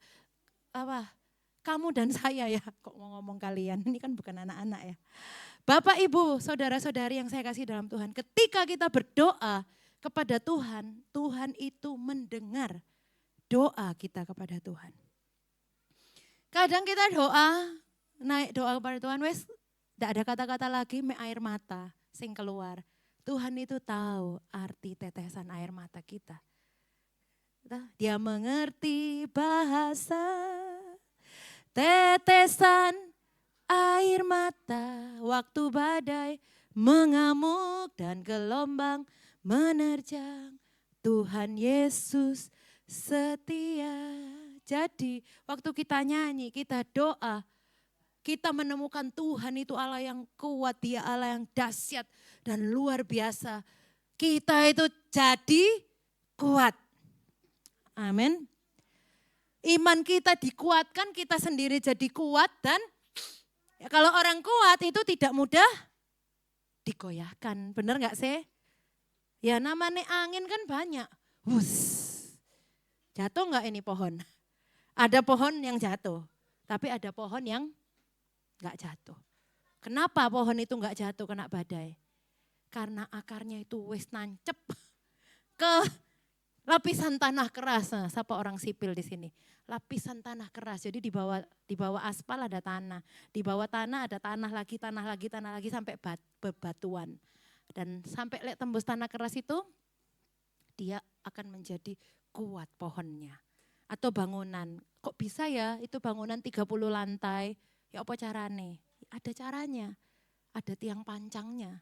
kamu dan saya ya, kok mau ngomong kalian, ini kan bukan anak-anak ya. Bapak, Ibu, saudara-saudari yang saya kasih dalam Tuhan, ketika kita berdoa kepada Tuhan, Tuhan itu mendengar doa kita kepada Tuhan. Kadang kita naik doa kepada Tuhan, wes tidak ada kata-kata lagi, air mata sing keluar. Tuhan itu tahu arti tetesan air mata kita. Dia mengerti bahasa tetesan air mata waktu badai mengamuk dan gelombang menerjang. Tuhan Yesus setia. Jadi waktu kita nyanyi, kita doa, kita menemukan Tuhan itu Allah yang kuat, Dia Allah yang dahsyat dan luar biasa. Kita itu jadi kuat. Amin. Iman kita dikuatkan, kita sendiri jadi kuat dan ya kalau orang kuat itu tidak mudah digoyahkan. Benar gak sih? Ya namanya angin kan banyak. Wus. Jatuh gak ini pohon? Ada pohon yang jatuh, tapi ada pohon yang gak jatuh. Kenapa pohon itu gak jatuh kena badai? Karena akarnya itu wis nancep ke lapisan tanah keras. Nah, siapa orang sipil di sini? Lapisan tanah keras. Jadi di bawah aspal ada tanah, di bawah tanah ada tanah lagi sampai bebatuan. Dan sampai tembus tanah keras itu dia akan menjadi kuat pohonnya. Atau bangunan. Kok bisa ya itu bangunan 30 lantai? Ya apa carane? Ada caranya. Ada tiang pancangnya.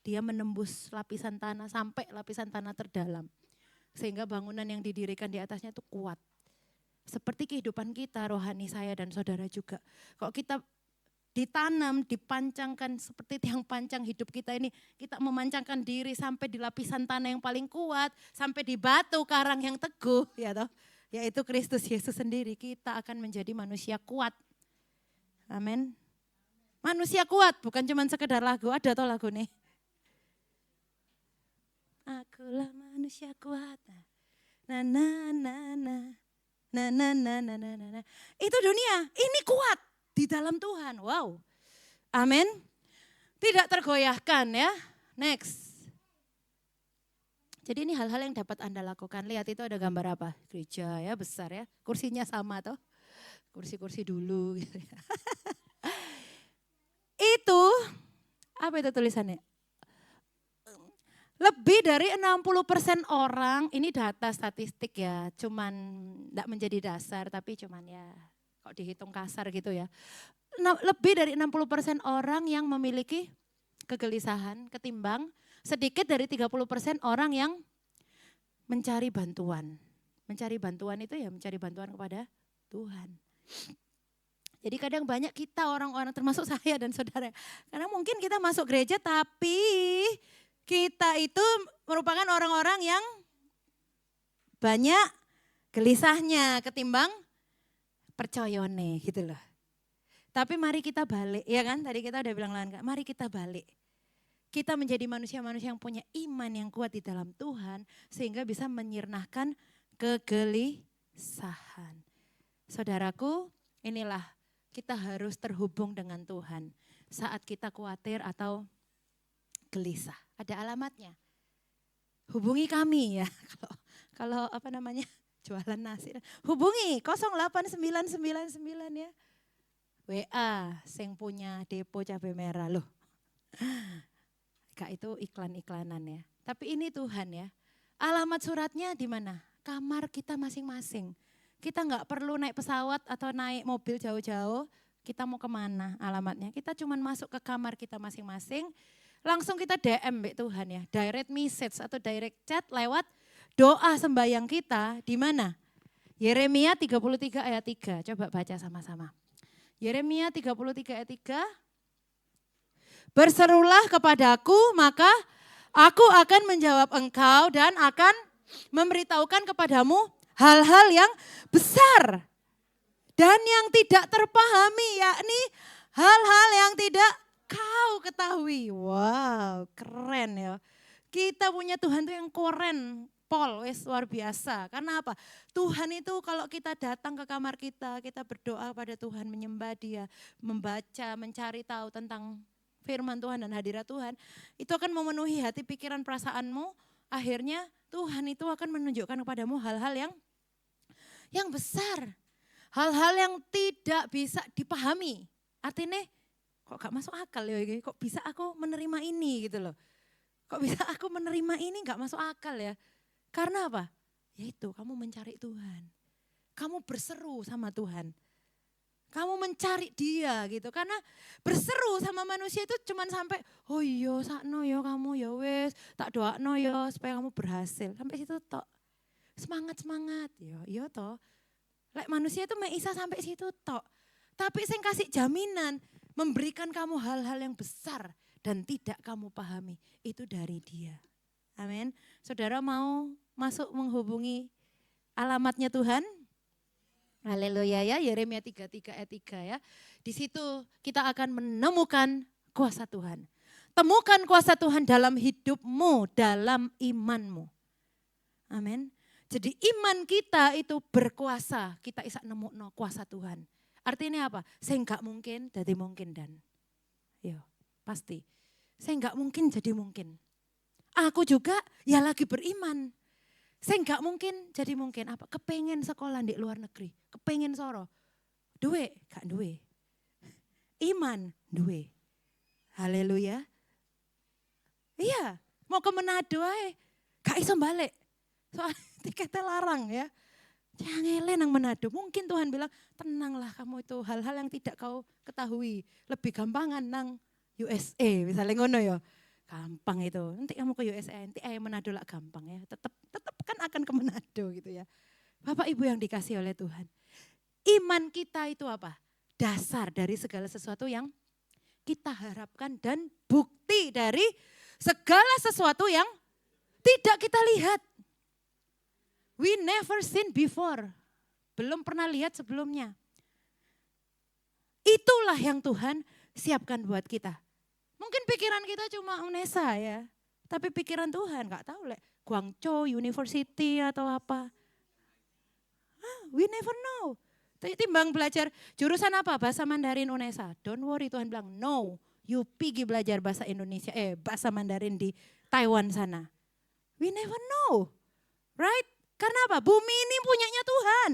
Dia menembus lapisan tanah sampai lapisan tanah terdalam. Sehingga bangunan yang didirikan di atasnya itu kuat. Seperti kehidupan kita, rohani saya dan saudara juga. Kalau kita ditanam, dipancangkan seperti tiang pancang hidup kita ini. Kita memancangkan diri sampai di lapisan tanah yang paling kuat. Sampai di batu karang yang teguh. Ya toh, yaitu Kristus Yesus sendiri. Kita akan menjadi manusia kuat. Amin. Manusia kuat bukan cuma sekedar lagu. Ada toh lagu nih. Akulah manusia kuat. Na na na na. Na na na na na na. Itu dunia, ini kuat di dalam Tuhan. Wow. Amin. Tidak tergoyahkan ya. Next. Jadi ini hal-hal yang dapat Anda lakukan. Lihat itu ada gambar apa? Gereja ya, besar ya. Kursinya sama toh. Kursi-kursi dulu gitu ya. Itu apa itu tulisannya? Lebih dari 60% orang, ini data statistik ya, cuman enggak menjadi dasar tapi cuman ya kok dihitung kasar gitu ya. Lebih dari 60% orang yang memiliki kegelisahan ketimbang sedikit dari 30% orang yang mencari bantuan. Mencari bantuan itu ya mencari bantuan kepada Tuhan. Jadi kadang banyak kita orang-orang termasuk saya dan saudara. Karena mungkin kita masuk gereja tapi kita itu merupakan orang-orang yang banyak gelisahnya ketimbang percoyone gitu loh. Tapi mari kita balik, ya kan? Tadi kita udah bilang kan, mari kita balik. Kita menjadi manusia-manusia yang punya iman yang kuat di dalam Tuhan sehingga bisa menyirnahkan kegelisahan. Saudaraku, inilah kita harus terhubung dengan Tuhan saat kita khawatir atau gelisah. Ada alamatnya. Hubungi kami ya. Kalau apa namanya? Jualan nasi. Hubungi 08999 ya. WA sing punya depo cabai merah loh. Kak itu iklan-iklanan ya. Tapi ini Tuhan ya. Alamat suratnya di mana? Kamar kita masing-masing. Kita nggak perlu naik pesawat atau naik mobil jauh-jauh. Kita mau kemana alamatnya? Kita cuma masuk ke kamar kita masing-masing. Langsung kita DM Mbak Tuhan ya, direct message atau direct chat lewat doa sembahyang kita di mana? Yeremia 33 ayat 3, coba baca sama-sama. Yeremia 33 ayat 3, berserulah kepadaku maka aku akan menjawab engkau dan akan memberitahukan kepadamu hal-hal yang besar dan yang tidak terpahami, yakni hal-hal yang tidak kau ketahui. Wow, keren ya. Kita punya Tuhan tuh yang keren, Paul, wes luar biasa. Karena apa? Tuhan itu kalau kita datang ke kamar kita berdoa pada Tuhan, menyembah Dia, membaca, mencari tahu tentang firman Tuhan dan hadirat Tuhan, itu akan memenuhi hati, pikiran, perasaanmu. Akhirnya Tuhan itu akan menunjukkan kepadamu hal-hal yang besar. Hal-hal yang tidak bisa dipahami. Artinya kok gak masuk akal ya, kok bisa aku menerima ini gitu loh. Kok bisa aku menerima ini gak masuk akal ya. Karena apa? Yaitu kamu mencari Tuhan. Kamu berseru sama Tuhan. Kamu mencari dia gitu. Karena berseru sama manusia itu cuman sampai, oh iya sakno ya kamu ya wes, tak doakno ya supaya kamu berhasil. Sampai situ tok. Semangat-semangat ya, iya toh. Lek manusia itu mek isa sampai situ tok. Tapi sing kasih jaminan, memberikan kamu hal-hal yang besar dan tidak kamu pahami, itu dari dia. Amin. Saudara mau masuk menghubungi alamatnya Tuhan? Haleluya ya, Yeremia 33 ayat 3 ya. Di situ kita akan menemukan kuasa Tuhan. Temukan kuasa Tuhan dalam hidupmu, dalam imanmu. Amin. Jadi iman kita itu berkuasa, kita bisa nemu kuasa Tuhan. Artinya apa? Saya enggak mungkin jadi mungkin dan. Yo, pasti. Saya enggak mungkin jadi mungkin. Aku juga ya lagi beriman. Saya enggak mungkin jadi mungkin apa? Kepengen sekolah di luar negeri, kepengen soro. Duwe, gak duwe. Iman, duwe. Haleluya. Iya, mau ke Manado ae, gak iso balik. Soal tiketnya larang ya. Jangan nang Manado. Mungkin Tuhan bilang, tenanglah kamu itu hal-hal yang tidak kau ketahui. Lebih gampangan nang USA, misalnya ngono ya. Gampang itu. Nanti kamu ke USA, nanti Manado lah gampang ya. Tetap kan akan ke Manado gitu ya. Bapak Ibu yang dikasih oleh Tuhan. Iman kita itu apa? Dasar dari segala sesuatu yang kita harapkan dan bukti dari segala sesuatu yang tidak kita lihat. We never seen before. Belum pernah lihat sebelumnya. Itulah yang Tuhan siapkan buat kita. Mungkin pikiran kita cuma UNESA ya. Tapi pikiran Tuhan gak tahu lek. Guangzhou University atau apa. We never know. Timbang belajar jurusan apa? Bahasa Mandarin UNESA. Don't worry, Tuhan bilang no. You pergi belajar bahasa Indonesia, bahasa Mandarin di Taiwan sana. We never know. Right? Karena apa? Bumi ini punyanya Tuhan.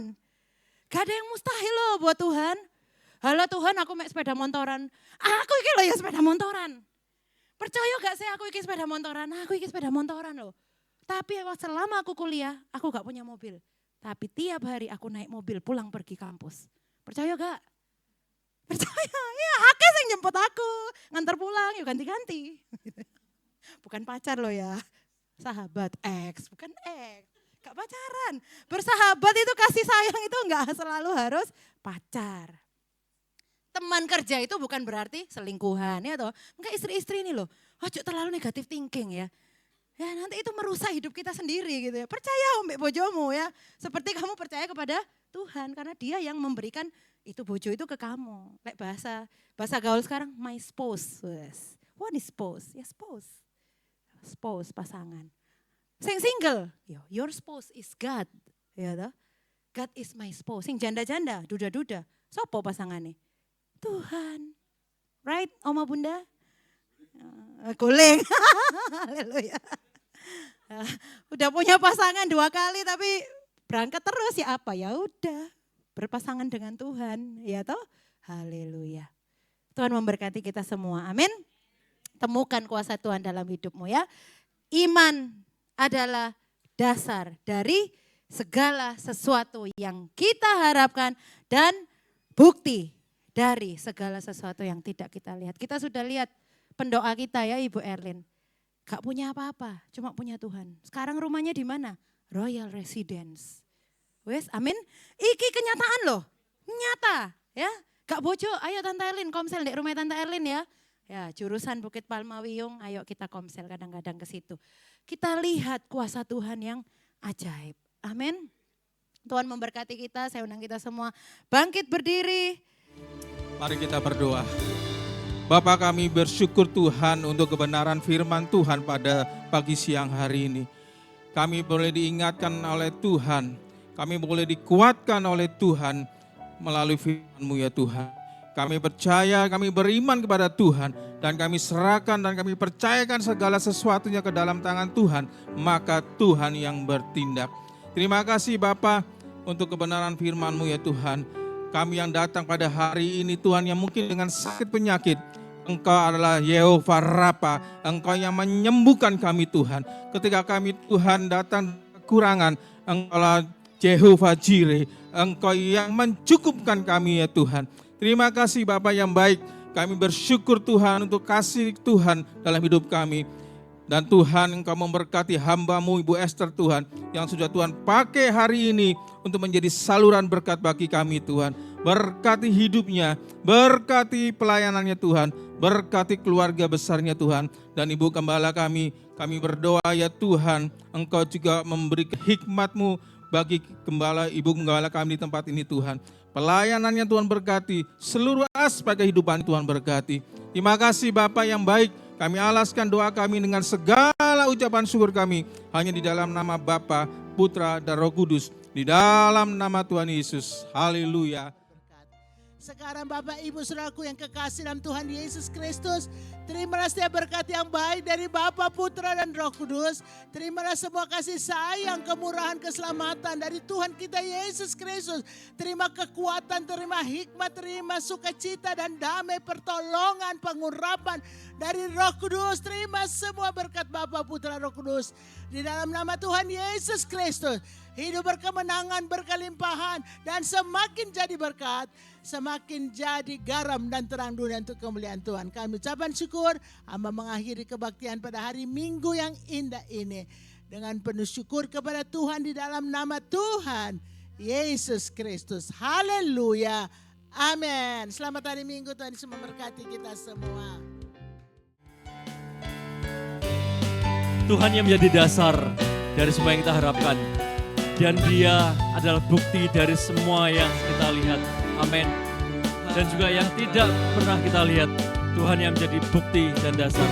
Gak ada yang mustahil loh buat Tuhan. Halo Tuhan, aku mek sepeda motoran. Aku iki loh ya sepeda motoran. Percaya gak sih aku iki sepeda motoran? Aku iki sepeda motoran loh. Tapi selama aku kuliah, aku gak punya mobil. Tapi tiap hari aku naik mobil pulang pergi kampus. Percaya gak? Percaya, ya akeh sing jemput aku. Nganter pulang, yuk ganti-ganti. Bukan pacar loh ya, sahabat ex, bukan ex. Gak pacaran. Bersahabat itu kasih sayang itu gak selalu harus pacar. Teman kerja itu bukan berarti selingkuhan ya toh. Enggak istri-istri ini loh, ojo terlalu negatif thinking ya. Ya nanti itu merusak hidup kita sendiri gitu ya. Percaya mbak bojomu ya. Seperti kamu percaya kepada Tuhan. Karena dia yang memberikan itu bojo itu ke kamu. Like bahasa gaul sekarang my spouse. What is spouse? Ya spouse. Spouse pasangan. Sing single, your spouse is God. Ya toh. God is my spouse. Sing janda-janda, duda-duda. Sopo pasangannya? Tuhan. Right, Oma Bunda? Guling. Haleluya. Udah punya pasangan 2 kali tapi berangkat terus ya apa? Ya udah, berpasangan dengan Tuhan, ya toh? Haleluya. Tuhan memberkati kita semua. Amin. Temukan kuasa Tuhan dalam hidupmu ya. Iman adalah dasar dari segala sesuatu yang kita harapkan dan bukti dari segala sesuatu yang tidak kita lihat. Kita sudah lihat pendoa kita ya Ibu Erlin. Gak punya apa-apa, cuma punya Tuhan. Sekarang rumahnya di mana? Royal Residence. Wes, amin. Iki kenyataan loh, nyata ya. Gak bojo, ayo Tante Erlin komsel di rumah Tante Erlin ya. Ya jurusan Bukit Palma Wiyung, ayo kita komsel kadang-kadang ke situ. Kita lihat kuasa Tuhan yang ajaib. Amin. Tuhan memberkati kita, saya undang kita semua bangkit berdiri. Mari kita berdoa. Bapa kami bersyukur Tuhan untuk kebenaran firman Tuhan pada pagi siang hari ini. Kami boleh diingatkan oleh Tuhan, kami boleh dikuatkan oleh Tuhan melalui firman-Mu ya Tuhan. Kami percaya, kami beriman kepada Tuhan dan kami serahkan dan kami percayakan segala sesuatunya ke dalam tangan Tuhan, maka Tuhan yang bertindak. Terima kasih Bapa untuk kebenaran firman-Mu ya Tuhan. Kami yang datang pada hari ini Tuhan yang mungkin dengan sakit penyakit, Engkau adalah Yehova Rafa, Engkau yang menyembuhkan kami Tuhan. Ketika kami Tuhan datang kekurangan, Engkau adalah Yehova Jireh, Engkau yang mencukupkan kami ya Tuhan. Terima kasih Bapa yang baik. Kami bersyukur Tuhan untuk kasih Tuhan dalam hidup kami. Dan Tuhan, Engkau memberkati hamba-Mu Ibu Esther Tuhan, yang sudah Tuhan pakai hari ini untuk menjadi saluran berkat bagi kami Tuhan. Berkati hidupnya, berkati pelayanannya Tuhan, berkati keluarga besarnya Tuhan. Dan Ibu Gembala kami berdoa ya Tuhan, Engkau juga memberi hikmat-Mu bagi Ibu Gembala kami di tempat ini Tuhan. Pelayanannya Tuhan berkati, seluruh aspek kehidupan Tuhan berkati. Terima kasih Bapa yang baik, kami alaskan doa kami dengan segala ucapan syukur kami. Hanya di dalam nama Bapa, Putra, dan Roh Kudus. Di dalam nama Tuhan Yesus. Haleluya. Sekarang Bapak Ibu Saudaraku yang kekasih dalam Tuhan Yesus Kristus, terimalah setiap berkat yang baik dari Bapa, Putra, dan Roh Kudus. Terimalah semua kasih sayang, kemurahan, keselamatan dari Tuhan kita Yesus Kristus. Terima kekuatan, terima hikmat, terima sukacita dan damai, pertolongan, pengurapan dari Roh Kudus. Terima semua berkat Bapa, Putra, Roh Kudus. Di dalam nama Tuhan Yesus Kristus, hidup berkemenangan, berkelimpahan, dan semakin jadi berkat, semakin jadi garam dan terang dunia untuk kemuliaan Tuhan. Kami ucapan syukur, hamba mengakhiri kebaktian pada hari Minggu yang indah ini dengan penuh syukur kepada Tuhan di dalam nama Tuhan Yesus Kristus. Haleluya. Amin. Selamat hari Minggu, Tuhan Yesus memberkati kita semua. Tuhan yang menjadi dasar dari semua yang kita harapkan. Dan Dia adalah bukti dari semua yang kita lihat. Amin. Dan juga yang tidak pernah kita lihat, Tuhan yang menjadi bukti dan dasar.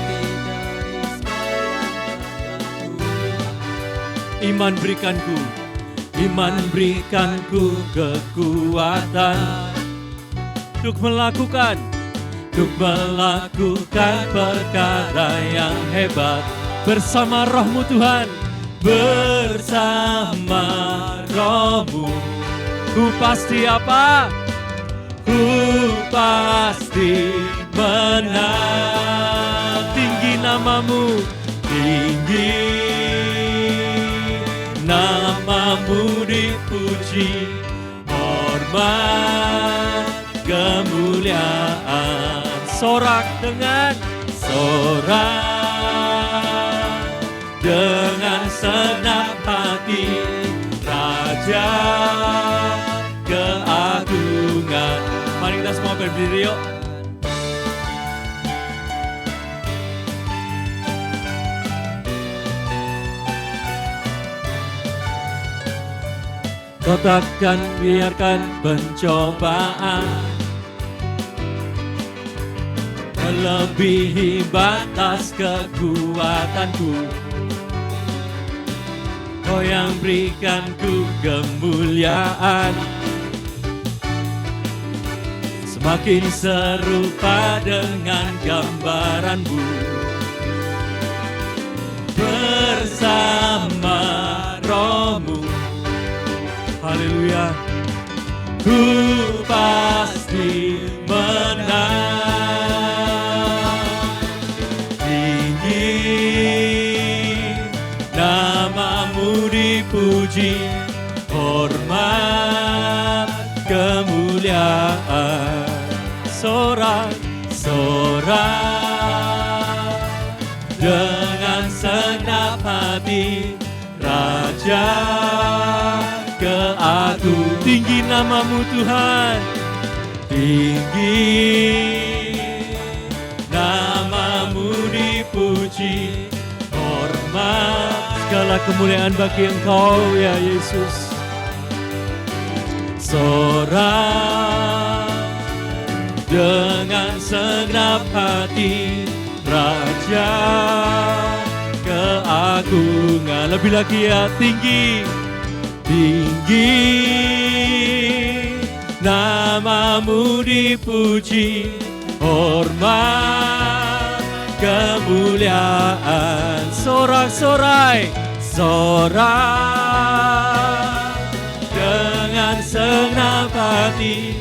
Iman berikanku kekuatan untuk melakukan perkara yang hebat bersama Roh-Mu Tuhan. Bersama Roh-Mu ku pasti apa? Ku pasti menang. Tinggi namamu, tinggi namamu dipuji, hormat kemuliaan. Sorak dengan senang hati, Raja keagungan. Mari kita semua berdiri yuk. Kau takkan biarkan pencobaan melebihi batas kekuatanku. Kau yang berikanku kemuliaan, semakin serupa dengan gambaran-Mu. Bersama Roh-Mu, haleluya, ku pasti menang. Dipuji, hormat, kemuliaan. Sorak dengan senang hati, Raja keagungan. Tinggi namamu Tuhan, tinggi namamu dipuji, hormat, segala kemuliaan bagi Engkau ya Yesus. Sorak dengan segenap hati, Raja keagungan. Lebih lagi ya, tinggi namamu dipuji, hormat kemuliaan. Sorak dengan senang hati,